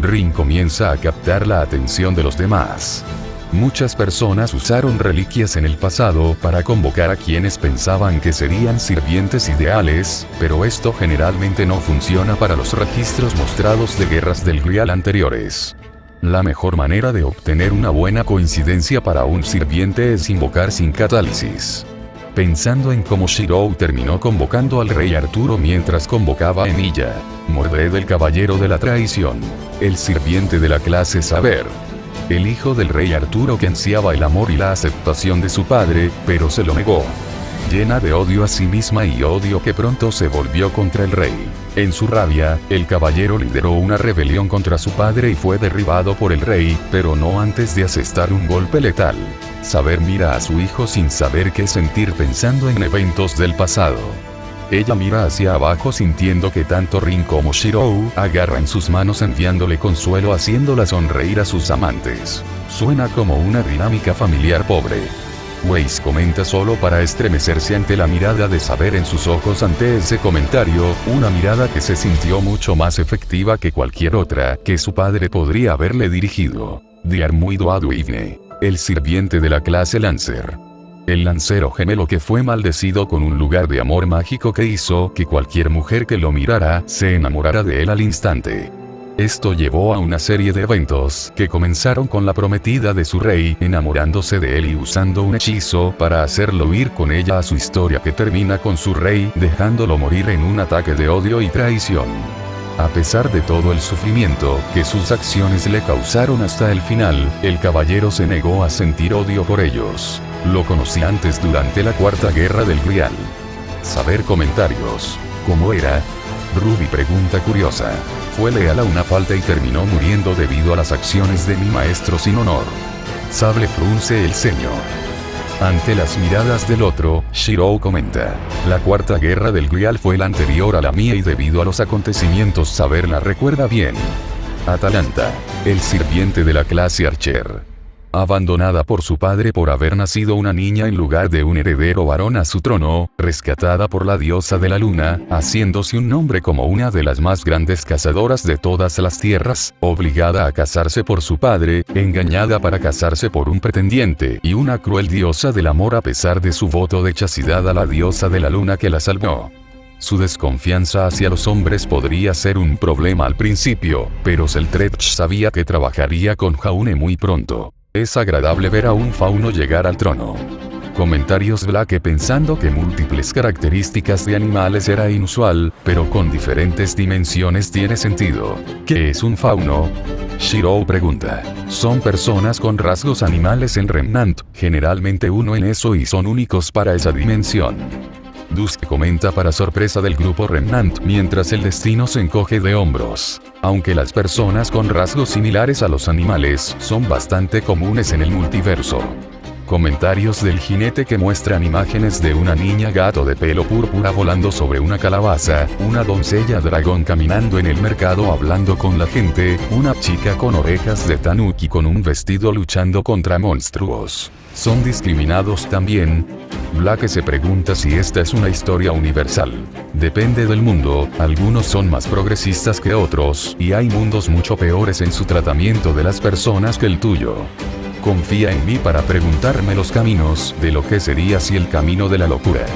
Rin comienza a captar la atención de los demás. Muchas personas usaron reliquias en el pasado para convocar a quienes pensaban que serían sirvientes ideales, pero esto generalmente no funciona para los registros mostrados de guerras del Grial anteriores. La mejor manera de obtener una buena coincidencia para un sirviente es invocar sin catálisis. Pensando en cómo Shirou terminó convocando al rey Arturo mientras convocaba a Emilia, Mordred el caballero de la traición, el sirviente de la clase Saber. El hijo del rey Arturo que ansiaba el amor y la aceptación de su padre, pero se lo negó. Llena de odio a sí misma y odio que pronto se volvió contra el rey. En su rabia, el caballero lideró una rebelión contra su padre y fue derribado por el rey, pero no antes de asestar un golpe letal. Saber mira a su hijo sin saber qué sentir pensando en eventos del pasado. Ella mira hacia abajo sintiendo que tanto Rin como Shirou agarran sus manos enviándole consuelo haciéndola sonreír a sus amantes. Suena como una dinámica familiar pobre. Weiss comenta solo para estremecerse ante la mirada de Saber en sus ojos ante ese comentario, una mirada que se sintió mucho más efectiva que cualquier otra que su padre podría haberle dirigido. Diarmuido Aduivne, el sirviente de la clase Lancer. El lancero gemelo que fue maldecido con un lugar de amor mágico que hizo que cualquier mujer que lo mirara se enamorara de él al instante. Esto llevó a una serie de eventos que comenzaron con la prometida de su rey enamorándose de él y usando un hechizo para hacerlo huir con ella a su historia que termina con su rey dejándolo morir en un ataque de odio y traición. A pesar de todo el sufrimiento que sus acciones le causaron hasta el final, el caballero se negó a sentir odio por ellos. Lo conocí antes durante la Cuarta Guerra del Grial. Saber comentarios. ¿Cómo era? Ruby pregunta curiosa. Fue leal a una falta y terminó muriendo debido a las acciones de mi maestro sin honor. Sable frunce el ceño. Ante las miradas del otro, Shirou comenta. La Cuarta Guerra del Grial fue la anterior a la mía y debido a los acontecimientos Saber la recuerda bien. Atalanta. El sirviente de la clase Archer. Abandonada por su padre por haber nacido una niña en lugar de un heredero varón a su trono, rescatada por la diosa de la luna, haciéndose un nombre como una de las más grandes cazadoras de todas las tierras, obligada a casarse por su padre, engañada para casarse por un pretendiente y una cruel diosa del amor a pesar de su voto de chastidad a la diosa de la luna que la salvó. Su desconfianza hacia los hombres podría ser un problema al principio, pero Seltrech sabía que trabajaría con Jaune muy pronto. Es agradable ver a un fauno llegar al trono. Comentarios Blake pensando que múltiples características de animales era inusual, pero con diferentes dimensiones tiene sentido. ¿Qué es un fauno? Shirou pregunta. Son personas con rasgos animales en Remnant, generalmente uno en eso y son únicos para esa dimensión. Dusk comenta para sorpresa del grupo Remnant mientras el destino se encoge de hombros. Aunque las personas con rasgos similares a los animales son bastante comunes en el multiverso. Comentarios del jinete que muestran imágenes de una niña gato de pelo púrpura volando sobre una calabaza, una doncella dragón caminando en el mercado hablando con la gente, una chica con orejas de tanuki con un vestido luchando contra monstruos. ¿Son discriminados también? Blake se pregunta si esta es una historia universal. Depende del mundo, algunos son más progresistas que otros, y hay mundos mucho peores en su tratamiento de las personas que el tuyo. Confía en mí para preguntarme los caminos de lo que sería si el camino de la locura.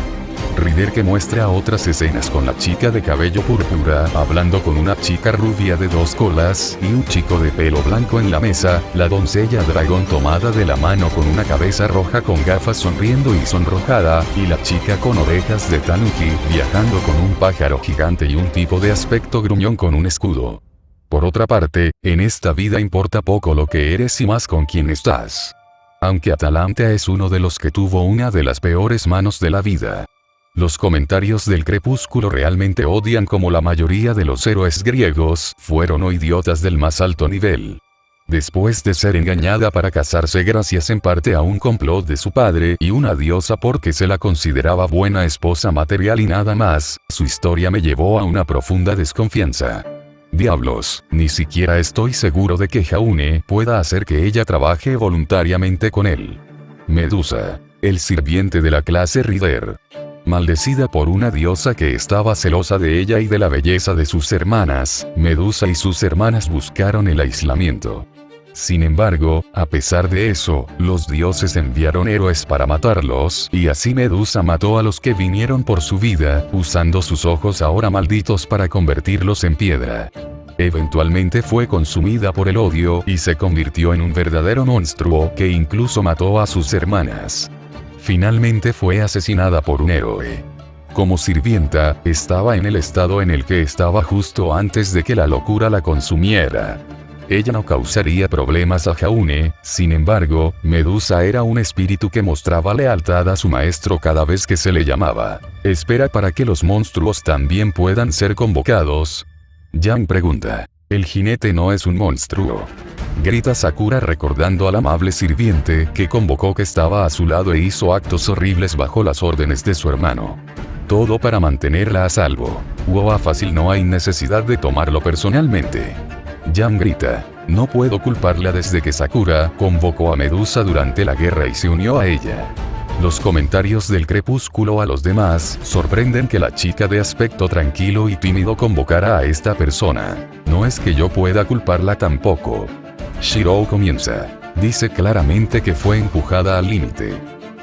Rider que muestra otras escenas con la chica de cabello púrpura hablando con una chica rubia de 2 colas y un chico de pelo blanco en la mesa, la doncella dragón tomada de la mano con una cabeza roja con gafas sonriendo y sonrojada, y la chica con orejas de tanuki viajando con un pájaro gigante y un tipo de aspecto gruñón con un escudo. Por otra parte, en esta vida importa poco lo que eres y más con quién estás. Aunque Atalanta es uno de los que tuvo una de las peores manos de la vida. Los comentarios del crepúsculo realmente odian como la mayoría de los héroes griegos, fueron o idiotas del más alto nivel. Después de ser engañada para casarse gracias en parte a un complot de su padre y una diosa porque se la consideraba buena esposa material y nada más, su historia me llevó a una profunda desconfianza. Diablos, ni siquiera estoy seguro de que Jaune pueda hacer que ella trabaje voluntariamente con él. Medusa, el sirviente de la clase Rider. Maldecida por una diosa que estaba celosa de ella y de la belleza de sus hermanas, Medusa y sus hermanas buscaron el aislamiento. Sin embargo, a pesar de eso, los dioses enviaron héroes para matarlos, y así Medusa mató a los que vinieron por su vida, usando sus ojos ahora malditos para convertirlos en piedra. Eventualmente fue consumida por el odio y se convirtió en un verdadero monstruo que incluso mató a sus hermanas. Finalmente fue asesinada por un héroe. Como sirvienta, estaba en el estado en el que estaba justo antes de que la locura la consumiera. Ella no causaría problemas a Jaune, sin embargo, Medusa era un espíritu que mostraba lealtad a su maestro cada vez que se le llamaba. ¿Espera para que los monstruos también puedan ser convocados? Yang pregunta. El jinete no es un monstruo. Grita Sakura recordando al amable sirviente que convocó que estaba a su lado e hizo actos horribles bajo las órdenes de su hermano. Todo para mantenerla a salvo. Wow, fácil, no hay necesidad de tomarlo personalmente. Yang grita. No puedo culparla desde que Sakura convocó a Medusa durante la guerra y se unió a ella. Los comentarios del crepúsculo a los demás sorprenden que la chica de aspecto tranquilo y tímido convocara a esta persona. No es que yo pueda culparla tampoco. Shirou comienza. Dice claramente que fue empujada al límite.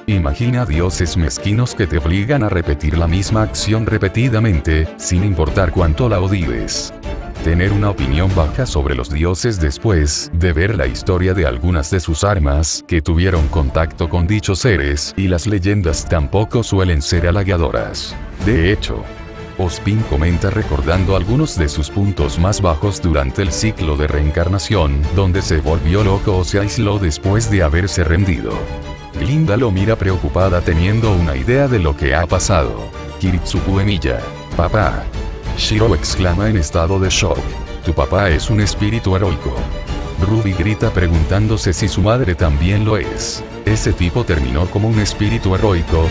Imagina dioses mezquinos que te obligan a repetir la misma acción repetidamente, sin importar cuánto la odies. Tener una opinión baja sobre los dioses después de ver la historia de algunas de sus armas que tuvieron contacto con dichos seres, y las leyendas tampoco suelen ser halagadoras. De hecho, Ozpin comenta recordando algunos de sus puntos más bajos durante el ciclo de reencarnación, donde se volvió loco o se aisló después de haberse rendido. Glinda lo mira preocupada teniendo una idea de lo que ha pasado. Kiritsugu Emiya. Papá. Shiro exclama en estado de shock. Tu papá es un espíritu heroico. Ruby grita preguntándose si su madre también lo es. ¿Ese tipo terminó como un espíritu heroico?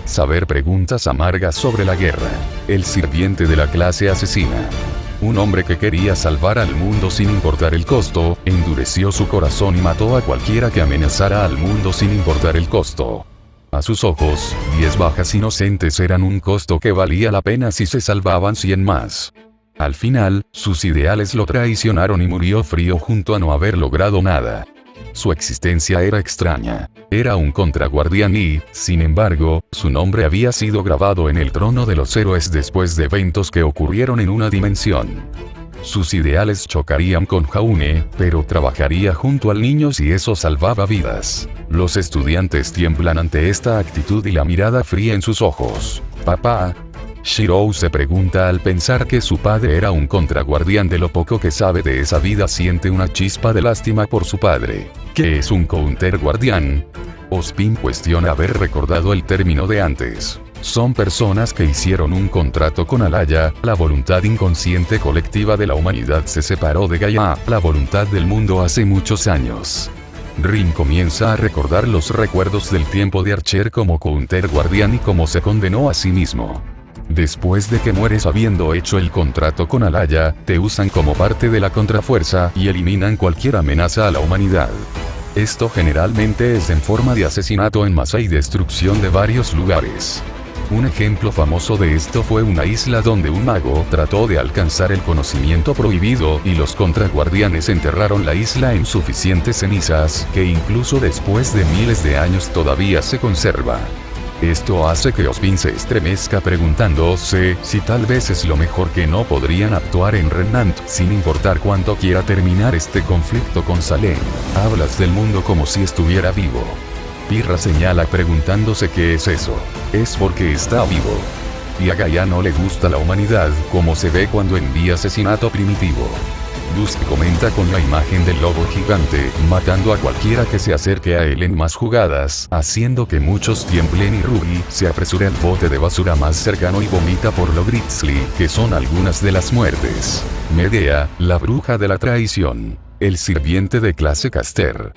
Saber preguntas amargas sobre la guerra. El sirviente de la clase asesina. Un hombre que quería salvar al mundo sin importar el costo, endureció su corazón y mató a cualquiera que amenazara al mundo sin importar el costo. A sus ojos, 10 bajas inocentes eran un costo que valía la pena si se salvaban 100 más. Al final, sus ideales lo traicionaron y murió frío junto a no haber logrado nada. Su existencia era extraña. Era un contraguardián y, sin embargo, su nombre había sido grabado en el trono de los héroes después de eventos que ocurrieron en una dimensión. Sus ideales chocarían con Jaune, pero trabajaría junto al niño si eso salvaba vidas. Los estudiantes tiemblan ante esta actitud y la mirada fría en sus ojos. Papá. Shiro se pregunta al pensar que su padre era un contraguardián. De lo poco que sabe de esa vida siente una chispa de lástima por su padre. ¿Qué es un counterguardián? Ozpin cuestiona haber recordado el término de antes. Son personas que hicieron un contrato con Alaya. La voluntad inconsciente colectiva de la humanidad se separó de Gaia, la voluntad del mundo, hace muchos años. Rin comienza a recordar los recuerdos del tiempo de Archer como counterguardián y cómo se condenó a sí mismo. Después de que mueres habiendo hecho el contrato con Alaya, te usan como parte de la contrafuerza y eliminan cualquier amenaza a la humanidad. Esto generalmente es en forma de asesinato en masa y destrucción de varios lugares. Un ejemplo famoso de esto fue una isla donde un mago trató de alcanzar el conocimiento prohibido y los contraguardianes enterraron la isla en suficientes cenizas que incluso después de miles de años todavía se conserva. Esto hace que Ozpin se estremezca preguntándose si tal vez es lo mejor que no podrían actuar en Remnant sin importar cuánto quiera terminar este conflicto con Salem. Hablas del mundo como si estuviera vivo. Pirra señala preguntándose qué es eso. Es porque está vivo. Y a Gaia no le gusta la humanidad, como se ve cuando envía asesinato primitivo. Dusk comenta con la imagen del lobo gigante, matando a cualquiera que se acerque a él en más jugadas, haciendo que muchos tiemblen y Ruby se apresura al bote de basura más cercano y vomita por lo Grizzly, que son algunas de las muertes. Medea, la bruja de la traición. El sirviente de clase Caster.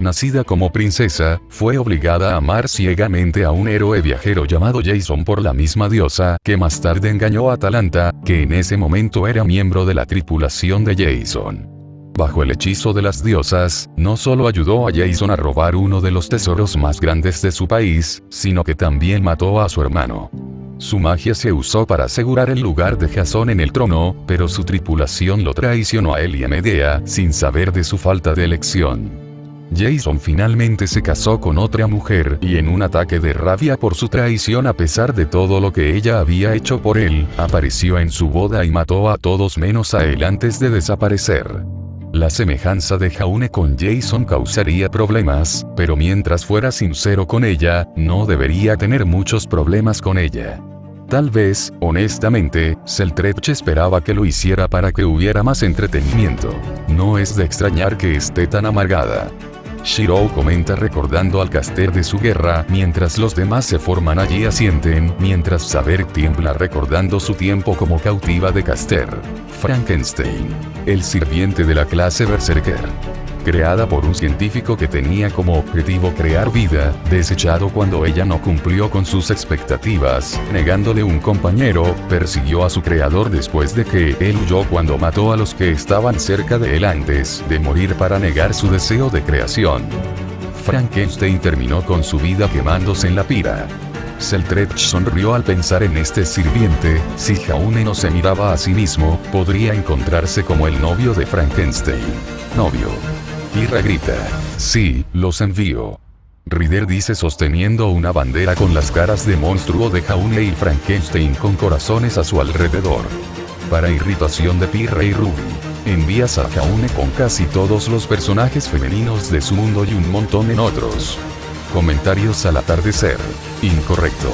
Nacida como princesa, fue obligada a amar ciegamente a un héroe viajero llamado Jason por la misma diosa, que más tarde engañó a Atalanta, que en ese momento era miembro de la tripulación de Jason. Bajo el hechizo de las diosas, no solo ayudó a Jason a robar uno de los tesoros más grandes de su país, sino que también mató a su hermano. Su magia se usó para asegurar el lugar de Jason en el trono, pero su tripulación lo traicionó a él y a Medea, sin saber de su falta de elección. Jason finalmente se casó con otra mujer y en un ataque de rabia por su traición a pesar de todo lo que ella había hecho por él, apareció en su boda y mató a todos menos a él antes de desaparecer. La semejanza de Jaune con Jason causaría problemas, pero mientras fuera sincero con ella, no debería tener muchos problemas con ella. Tal vez, honestamente, Seltrech esperaba que lo hiciera para que hubiera más entretenimiento. No es de extrañar que esté tan amargada. Shiro comenta recordando al Caster de su guerra, mientras los demás se forman allí asienten, mientras Saber tiembla recordando su tiempo como cautiva de Caster. Frankenstein. El sirviente de la clase Berserker. Creada por un científico que tenía como objetivo crear vida, desechado cuando ella no cumplió con sus expectativas, negándole un compañero, persiguió a su creador después de que él huyó cuando mató a los que estaban cerca de él antes de morir para negar su deseo de creación. Frankenstein terminó con su vida quemándose en la pira. Seltrech sonrió al pensar en este sirviente. Si Jaune no se miraba a sí mismo, podría encontrarse como el novio de Frankenstein. Novio. Pirra grita. Sí, los envío. Rider dice sosteniendo una bandera con las caras de monstruo de Jaune y Frankenstein con corazones a su alrededor. Para irritación de Pirra y Ruby, envías a Jaune con casi todos los personajes femeninos de su mundo y un montón en otros. Comentarios al atardecer. Incorrecto.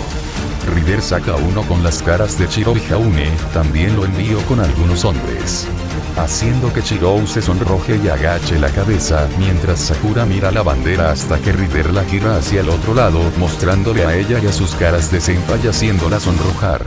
Rider saca uno con las caras de Chirou y Jaune, también lo envío con algunos hombres. Haciendo que Chirou se sonroje y agache la cabeza, mientras Sakura mira la bandera hasta que Rider la gira hacia el otro lado, mostrándole a ella y a sus caras de senpai y haciéndola sonrojar.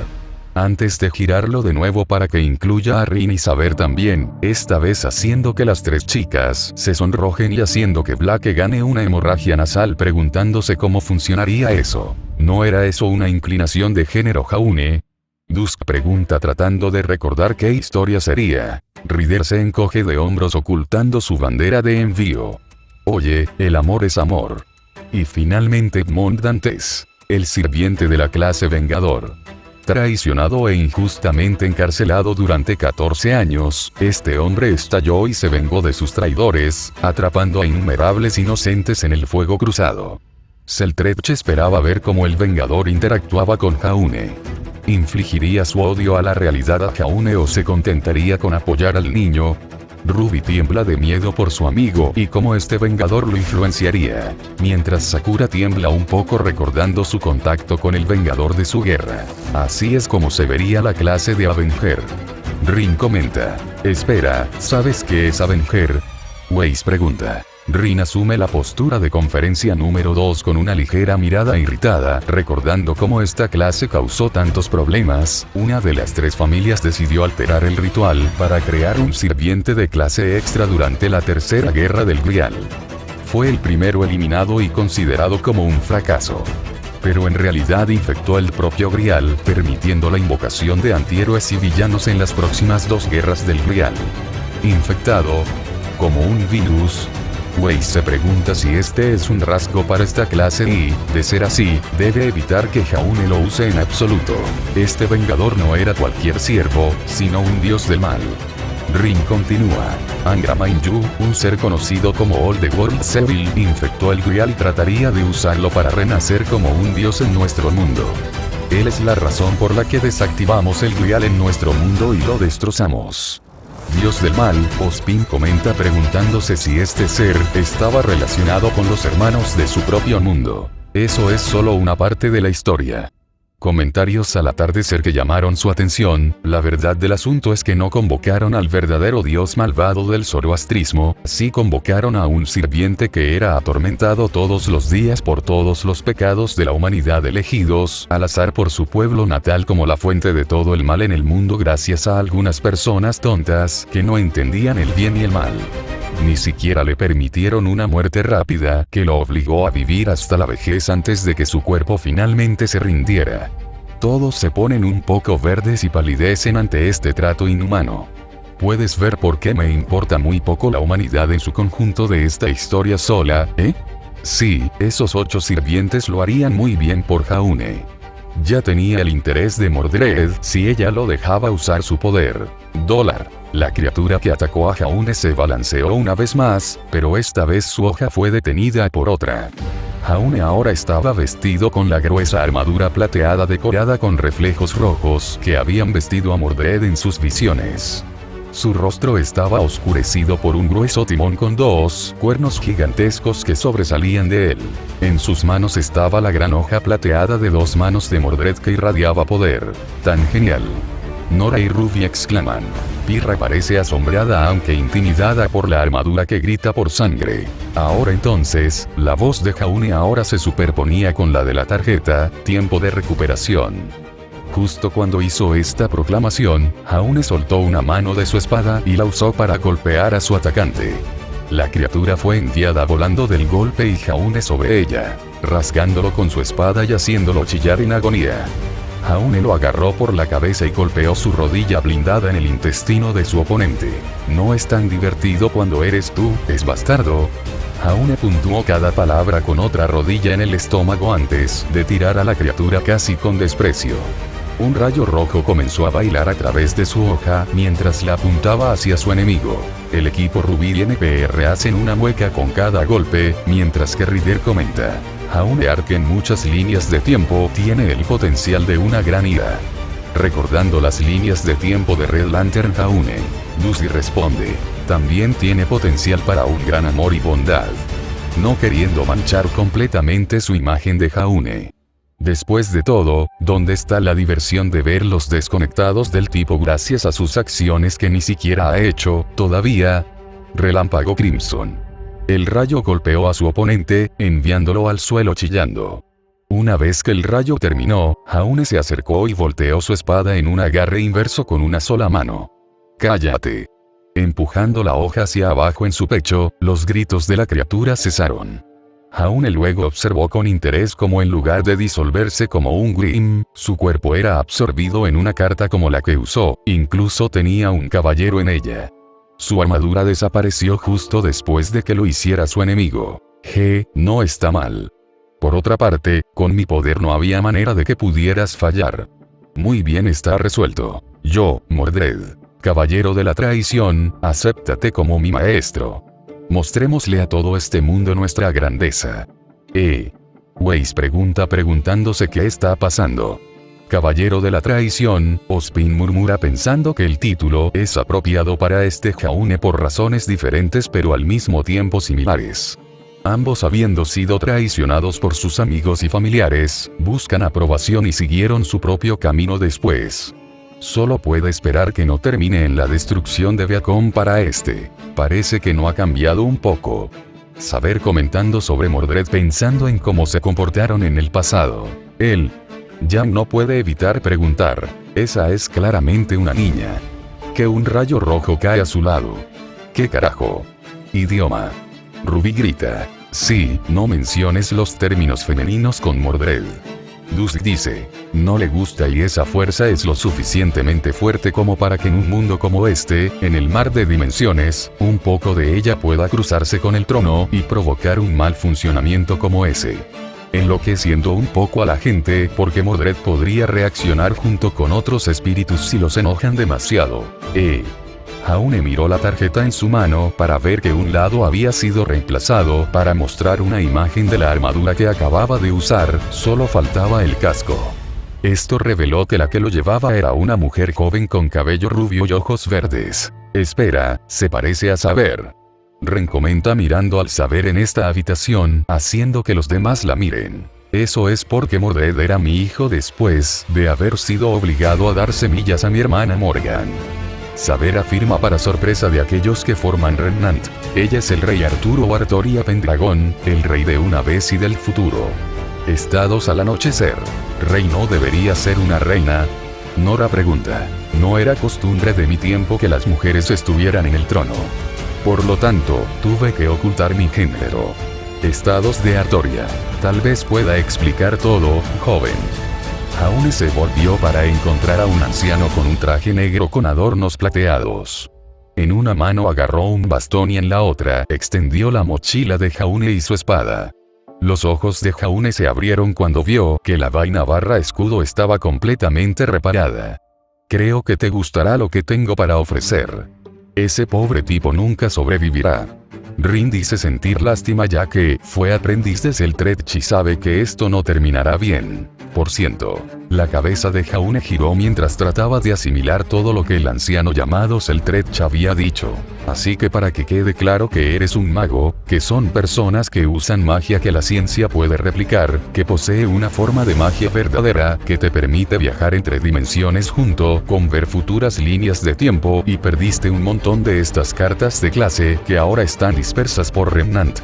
Antes de girarlo de nuevo para que incluya a Rin y Saber también, esta vez haciendo que las tres chicas se sonrojen y haciendo que Black gane una hemorragia nasal preguntándose cómo funcionaría eso. ¿No era eso una inclinación de género, Jaune? Dusk pregunta tratando de recordar qué historia sería. Rider se encoge de hombros ocultando su bandera de envío. Oye, el amor es amor. Y finalmente Edmond Dantes, el sirviente de la clase Vengador. Traicionado e injustamente encarcelado durante 14 años, este hombre estalló y se vengó de sus traidores, atrapando a innumerables inocentes en el fuego cruzado. Seltrech esperaba ver cómo el Vengador interactuaba con Jaune. ¿Infligiría su odio a la realidad a Jaune o se contentaría con apoyar al niño? Ruby tiembla de miedo por su amigo y cómo este Vengador lo influenciaría, mientras Sakura tiembla un poco recordando su contacto con el Vengador de su guerra. Así es como se vería la clase de Avenger. Rin comenta. Espera, ¿sabes qué es Avenger? Weiss pregunta. Rin asume la postura de conferencia número 2 con una ligera mirada irritada, recordando cómo esta clase causó tantos problemas. Una de las tres familias decidió alterar el ritual para crear un sirviente de clase extra durante la tercera guerra del Grial. Fue el primero eliminado y considerado como un fracaso. Pero en realidad infectó el propio Grial, permitiendo la invocación de antihéroes y villanos en las próximas dos guerras del Grial. Infectado como un virus. Weiss se pregunta si este es un rasgo para esta clase y, de ser así, debe evitar que Jaune lo use en absoluto. Este Vengador no era cualquier siervo, sino un dios del mal. Rin continúa. Angra Mainyu, un ser conocido como All the World's Evil, infectó el Grial y trataría de usarlo para renacer como un dios en nuestro mundo. Él es la razón por la que desactivamos el Grial en nuestro mundo y lo destrozamos. Dios del mal, Ospin comenta preguntándose si este ser estaba relacionado con los hermanos de su propio mundo. Eso es solo una parte de la historia. Comentarios al atardecer que llamaron su atención. La verdad del asunto es que no convocaron al verdadero dios malvado del zoroastrismo, sí convocaron a un sirviente que era atormentado todos los días por todos los pecados de la humanidad elegidos al azar por su pueblo natal como la fuente de todo el mal en el mundo gracias a algunas personas tontas que no entendían el bien y el mal. Ni siquiera le permitieron una muerte rápida que lo obligó a vivir hasta la vejez antes de que su cuerpo finalmente se rindiera. Todos se ponen un poco verdes y palidecen ante este trato inhumano. Puedes ver por qué me importa muy poco la humanidad en su conjunto de esta historia sola, ¿eh? Sí, esos 8 sirvientes lo harían muy bien por Jaune. Ya tenía el interés de Mordred si ella lo dejaba usar su poder. La criatura que atacó a Jaune se balanceó una vez más, pero esta vez su hoja fue detenida por otra. Jaune ahora estaba vestido con la gruesa armadura plateada decorada con reflejos rojos que habían vestido a Mordred en sus visiones. Su rostro estaba oscurecido por un grueso timón con 2 cuernos gigantescos que sobresalían de él. En sus manos estaba la gran hoja plateada de 2 manos de Mordred que irradiaba poder. ¡Tan genial! Nora y Ruby exclaman. Pirra parece asombrada aunque intimidada por la armadura que grita por sangre. Ahora entonces, la voz de Jaune ahora se superponía con la de la tarjeta, tiempo de recuperación. Justo cuando hizo esta proclamación, Jaune soltó una mano de su espada y la usó para golpear a su atacante. La criatura fue enviada volando del golpe y Jaune sobre ella, rasgándolo con su espada y haciéndolo chillar en agonía. Jaune lo agarró por la cabeza y golpeó su rodilla blindada en el intestino de su oponente. No es tan divertido cuando eres tú, es bastardo. Jaune puntuó cada palabra con otra rodilla en el estómago antes de tirar a la criatura casi con desprecio. Un rayo rojo comenzó a bailar a través de su hoja mientras la apuntaba hacia su enemigo. El equipo Rubí y NPR hacen una mueca con cada golpe, mientras que Rider comenta. Jaune Arc en muchas líneas de tiempo tiene el potencial de una gran ira. Recordando las líneas de tiempo de Red Lantern Jaune, Lucy responde. También tiene potencial para un gran amor y bondad. No queriendo manchar completamente su imagen de Jaune. Después de todo, ¿dónde está la diversión de verlos desconectados del tipo gracias a sus acciones que ni siquiera ha hecho, todavía? Relámpago Crimson. El rayo golpeó a su oponente, enviándolo al suelo chillando. Una vez que el rayo terminó, Jaune se acercó y volteó su espada en un agarre inverso con una sola mano. ¡Cállate! Empujando la hoja hacia abajo en su pecho, los gritos de la criatura cesaron. Jaune luego observó con interés cómo en lugar de disolverse como un Grimm, su cuerpo era absorbido en una carta como la que usó, incluso tenía un caballero en ella. Su armadura desapareció justo después de que lo hiciera su enemigo. No está mal. Por otra parte, con mi poder no había manera de que pudieras fallar. Muy bien, está resuelto. Yo, Mordred, caballero de la traición, acéptate como mi maestro. Mostrémosle a todo este mundo nuestra grandeza. Weiss preguntándose qué está pasando. Caballero de la traición, Ozpin murmura pensando que el título es apropiado para este Jaune por razones diferentes pero al mismo tiempo similares. Ambos, habiendo sido traicionados por sus amigos y familiares, buscan aprobación y siguieron su propio camino después. Solo puede esperar que no termine en la destrucción de Viacom para este. Parece que no ha cambiado un poco. Saber comentando sobre Mordred pensando en cómo se comportaron en el pasado. Él ya no puede evitar preguntar, esa es claramente una niña. Que un rayo rojo cae a su lado. ¿Qué carajo? Idioma. Ruby grita, sí, no menciones los términos femeninos con Mordred. Dusk dice, no le gusta y esa fuerza es lo suficientemente fuerte como para que en un mundo como este, en el mar de dimensiones, un poco de ella pueda cruzarse con el trono y provocar un mal funcionamiento como ese. Enloqueciendo un poco a la gente porque Mordred podría reaccionar junto con otros espíritus si los enojan demasiado. Jaune miró la tarjeta en su mano para ver que un lado había sido reemplazado para mostrar una imagen de la armadura que acababa de usar, solo faltaba el casco. Esto reveló que la que lo llevaba era una mujer joven con cabello rubio y ojos verdes. Espera, se parece a Saber. Ren comenta mirando al Saber en esta habitación, haciendo que los demás la miren. Eso es porque Mordred era mi hijo después de haber sido obligado a dar semillas a mi hermana Morgan. Saber afirma para sorpresa de aquellos que forman Remnant. Ella es el rey Arturo Artoria Pendragón, el rey de una vez y del futuro. Estados al anochecer. ¿Rey no debería ser una reina? Nora pregunta. No era costumbre de mi tiempo que las mujeres estuvieran en el trono. Por lo tanto, tuve que ocultar mi género. Estados de Artoria. Tal vez pueda explicar todo, joven. Jaune se volvió para encontrar a un anciano con un traje negro con adornos plateados. En una mano agarró un bastón y en la otra extendió la mochila de Jaune y su espada. Los ojos de Jaune se abrieron cuando vio que la vaina barra escudo estaba completamente reparada. Creo que te gustará lo que tengo para ofrecer. Ese pobre tipo nunca sobrevivirá. Rin dice sentir lástima ya que fue aprendiz de Seltretch y sabe que esto no terminará bien. Por ciento. La cabeza de Jaune giró mientras trataba de asimilar todo lo que el anciano llamado Seltretch había dicho. Así que para que quede claro que eres un mago, que son personas que usan magia que la ciencia puede replicar, que posee una forma de magia verdadera, que te permite viajar entre dimensiones junto con ver futuras líneas de tiempo y perdiste un montón de estas cartas de clase que ahora están dispersas por Remnant.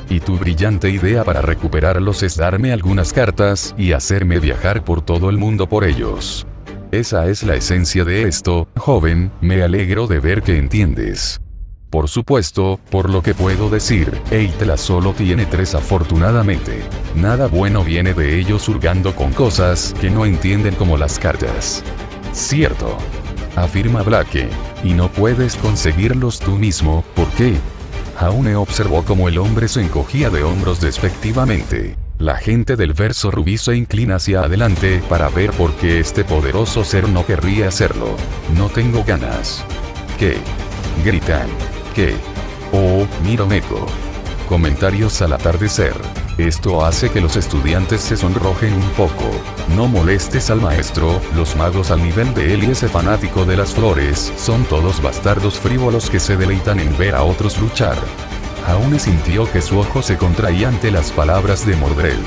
Y tu brillante idea para recuperarlos es darme algunas cartas y hacerme viajar por todo el mundo por ellos. Esa es la esencia de esto, joven, me alegro de ver que entiendes. Por supuesto, por lo que puedo decir, Eitla solo tiene 3 afortunadamente. Nada bueno viene de ellos hurgando con cosas que no entienden como las cartas. Cierto. Afirma Blake. Y no puedes conseguirlos tú mismo, ¿por qué? Jaune observó cómo el hombre se encogía de hombros despectivamente. La gente del verso rubí se inclina hacia adelante para ver por qué este poderoso ser no querría hacerlo. No tengo ganas. ¿Qué? Gritan. ¿Qué? Oh, Miromeco. Comentarios al atardecer. Esto hace que los estudiantes se sonrojen un poco. No molestes al maestro, los magos al nivel de él y ese fanático de las flores son todos bastardos frívolos que se deleitan en ver a otros luchar. Jaune sintió que su ojo se contraía ante las palabras de Mordred.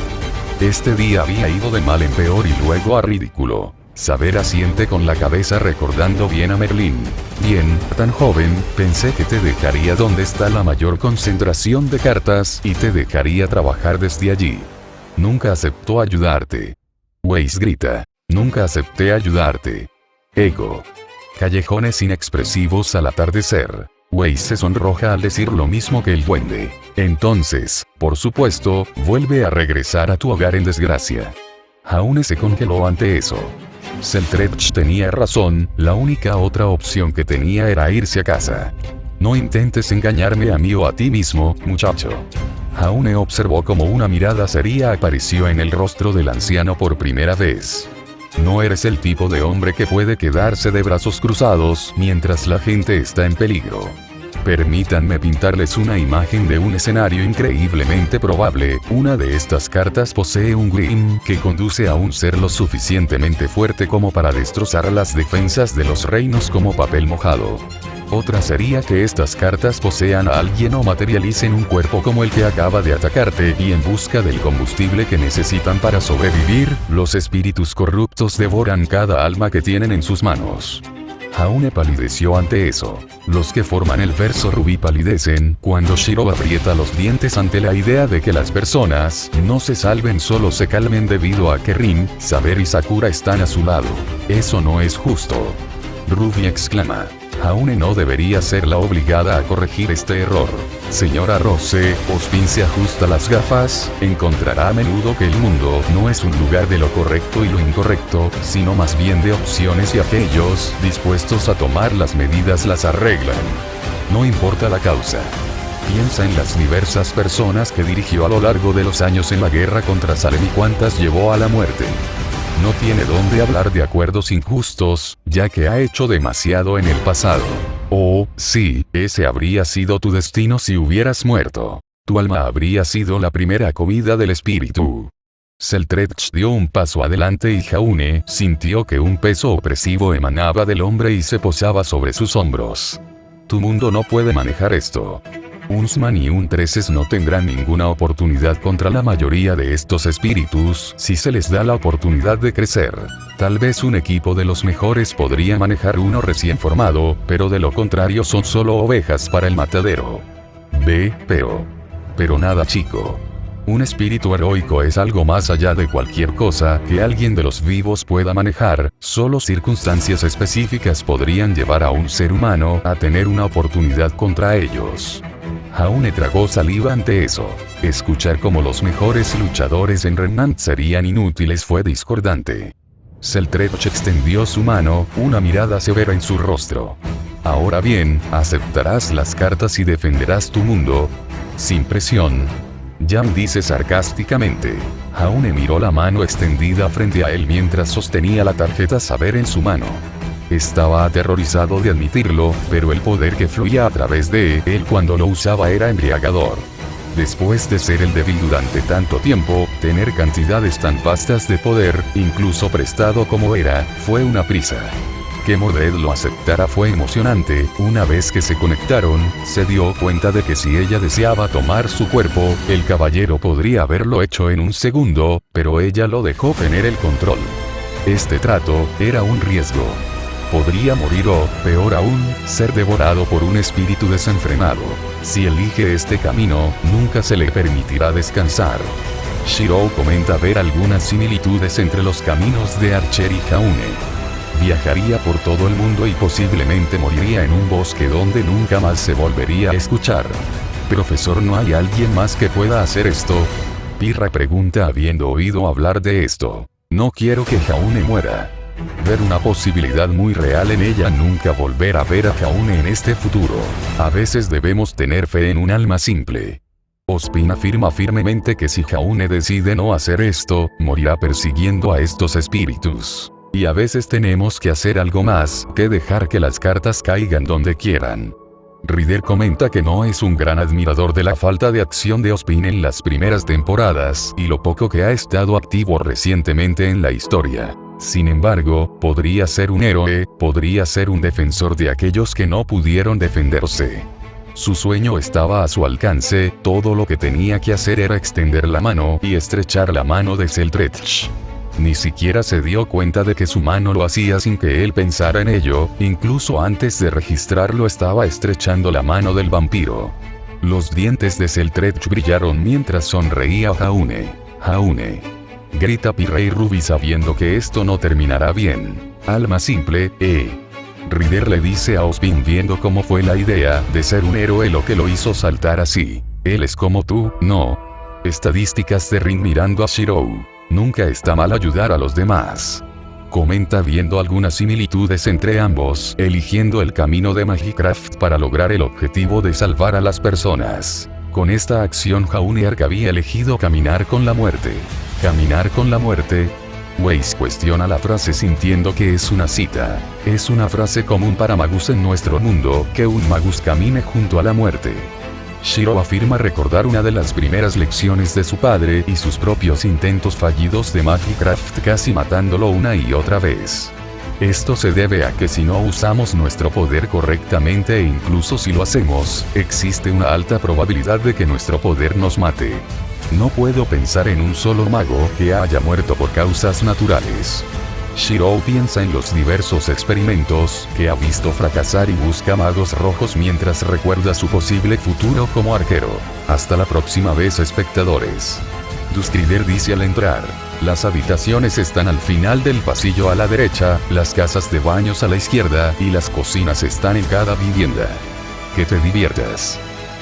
Este día había ido de mal en peor y luego a ridículo. Saber asiente con la cabeza recordando bien a Merlín. Bien, tan joven, pensé que te dejaría donde está la mayor concentración de cartas y te dejaría trabajar desde allí. Nunca aceptó ayudarte. Weiss grita. Nunca acepté ayudarte. Eco. Callejones inexpresivos al atardecer. Weiss se sonroja al decir lo mismo que el duende. Entonces, por supuesto, vuelve a regresar a tu hogar en desgracia. Jaune se congeló ante eso. Seltrech tenía razón, la única otra opción que tenía era irse a casa. No intentes engañarme a mí o a ti mismo, muchacho. Jaune observó como una mirada seria apareció en el rostro del anciano por primera vez. No eres el tipo de hombre que puede quedarse de brazos cruzados mientras la gente está en peligro. Permítanme pintarles una imagen de un escenario increíblemente probable. Una de estas cartas posee un Grimm que conduce a un ser lo suficientemente fuerte como para destrozar las defensas de los reinos como papel mojado. Otra sería que estas cartas posean a alguien o materialicen un cuerpo como el que acaba de atacarte y en busca del combustible que necesitan para sobrevivir, los espíritus corruptos devoran cada alma que tienen en sus manos. Jaune palideció ante eso. Los que forman el verso rubí palidecen cuando Shiro aprieta los dientes ante la idea de que las personas no se salven solo se calmen debido a que Rin, Saber y Sakura están a su lado. Eso no es justo. Ruby exclama. Jaune no debería ser la obligada a corregir este error. Señora Rose, Ozpin se ajusta las gafas, encontrará a menudo que el mundo no es un lugar de lo correcto y lo incorrecto, sino más bien de opciones y aquellos dispuestos a tomar las medidas las arreglan. No importa la causa. Piensa en las diversas personas que dirigió a lo largo de los años en la guerra contra Salem y cuántas llevó a la muerte. No tiene dónde hablar de acuerdos injustos, ya que ha hecho demasiado en el pasado. Oh, sí, ese habría sido tu destino si hubieras muerto. Tu alma habría sido la primera comida del espíritu. Seltrech dio un paso adelante y Jaune sintió que un peso opresivo emanaba del hombre y se posaba sobre sus hombros. Tu mundo no puede manejar esto. Unsman y Untreses no tendrán ninguna oportunidad contra la mayoría de estos espíritus si se les da la oportunidad de crecer. Tal vez un equipo de los mejores podría manejar uno recién formado, pero de lo contrario son solo ovejas para el matadero. Pero nada chico. Un espíritu heroico es algo más allá de cualquier cosa que alguien de los vivos pueda manejar, solo circunstancias específicas podrían llevar a un ser humano a tener una oportunidad contra ellos. Jaune tragó saliva ante eso. Escuchar cómo los mejores luchadores en Remnant serían inútiles fue discordante. Seltrech extendió su mano, una mirada severa en su rostro. Ahora bien, ¿aceptarás las cartas y defenderás tu mundo? Sin presión. Jam dice sarcásticamente. Jaune miró la mano extendida frente a él mientras sostenía la tarjeta Saber en su mano. Estaba aterrorizado de admitirlo, pero el poder que fluía a través de él cuando lo usaba era embriagador. Después de ser el débil durante tanto tiempo, tener cantidades tan vastas de poder, incluso prestado como era, fue una prisa. Que Mordred lo aceptara fue emocionante. Una vez que se conectaron, se dio cuenta de que si ella deseaba tomar su cuerpo, el caballero podría haberlo hecho en un segundo, pero ella lo dejó tener el control. Este trato era un riesgo. Podría morir o, peor aún, ser devorado por un espíritu desenfrenado. Si elige este camino, nunca se le permitirá descansar. Shiro comenta ver algunas similitudes entre los caminos de Archer y Jaune. Viajaría por todo el mundo y posiblemente moriría en un bosque donde nunca más se volvería a escuchar. Profesor, ¿no hay alguien más que pueda hacer esto? Pirra pregunta habiendo oído hablar de esto. No quiero que Jaune muera. Ver una posibilidad muy real en ella, nunca volver a ver a Jaune en este futuro. A veces debemos tener fe en un alma simple. Ozpin afirma firmemente que si Jaune decide no hacer esto, morirá persiguiendo a estos espíritus. Y a veces tenemos que hacer algo más que dejar que las cartas caigan donde quieran. Rider comenta que no es un gran admirador de la falta de acción de Ozpin en las primeras temporadas y lo poco que ha estado activo recientemente en la historia. Sin embargo, podría ser un héroe, podría ser un defensor de aquellos que no pudieron defenderse. Su sueño estaba a su alcance, todo lo que tenía que hacer era extender la mano y estrechar la mano de Seltrecht. Ni siquiera se dio cuenta de que su mano lo hacía sin que él pensara en ello, incluso antes de registrarlo estaba estrechando la mano del vampiro. Los dientes de Seltrecht brillaron mientras sonreía Jaune. «Jaune», grita Pirrey Ruby sabiendo que esto no terminará bien. «Alma simple, Ryder le dice a Ozpin viendo cómo fue la idea de ser un héroe lo que lo hizo saltar así. «Él es como tú, ¿no?» Estadísticas de Rin mirando a Shirou. «Nunca está mal ayudar a los demás», comenta viendo algunas similitudes entre ambos, eligiendo el camino de Magicraft para lograr el objetivo de salvar a las personas. Con esta acción Jaune Arc había elegido caminar con la muerte. ¿Caminar con la muerte? Weiss cuestiona la frase sintiendo que es una cita. Es una frase común para magus en nuestro mundo, que un magus camine junto a la muerte. Shiro afirma recordar una de las primeras lecciones de su padre y sus propios intentos fallidos de Magicraft casi matándolo una y otra vez. Esto se debe a que si no usamos nuestro poder correctamente e incluso si lo hacemos, existe una alta probabilidad de que nuestro poder nos mate. No puedo pensar en un solo mago que haya muerto por causas naturales. Shiro piensa en los diversos experimentos que ha visto fracasar y busca magos rojos mientras recuerda su posible futuro como arquero. Hasta la próxima vez, espectadores. Duscrider dice al entrar. Las habitaciones están al final del pasillo a la derecha, las casas de baños a la izquierda y las cocinas están en cada vivienda. Que te diviertas.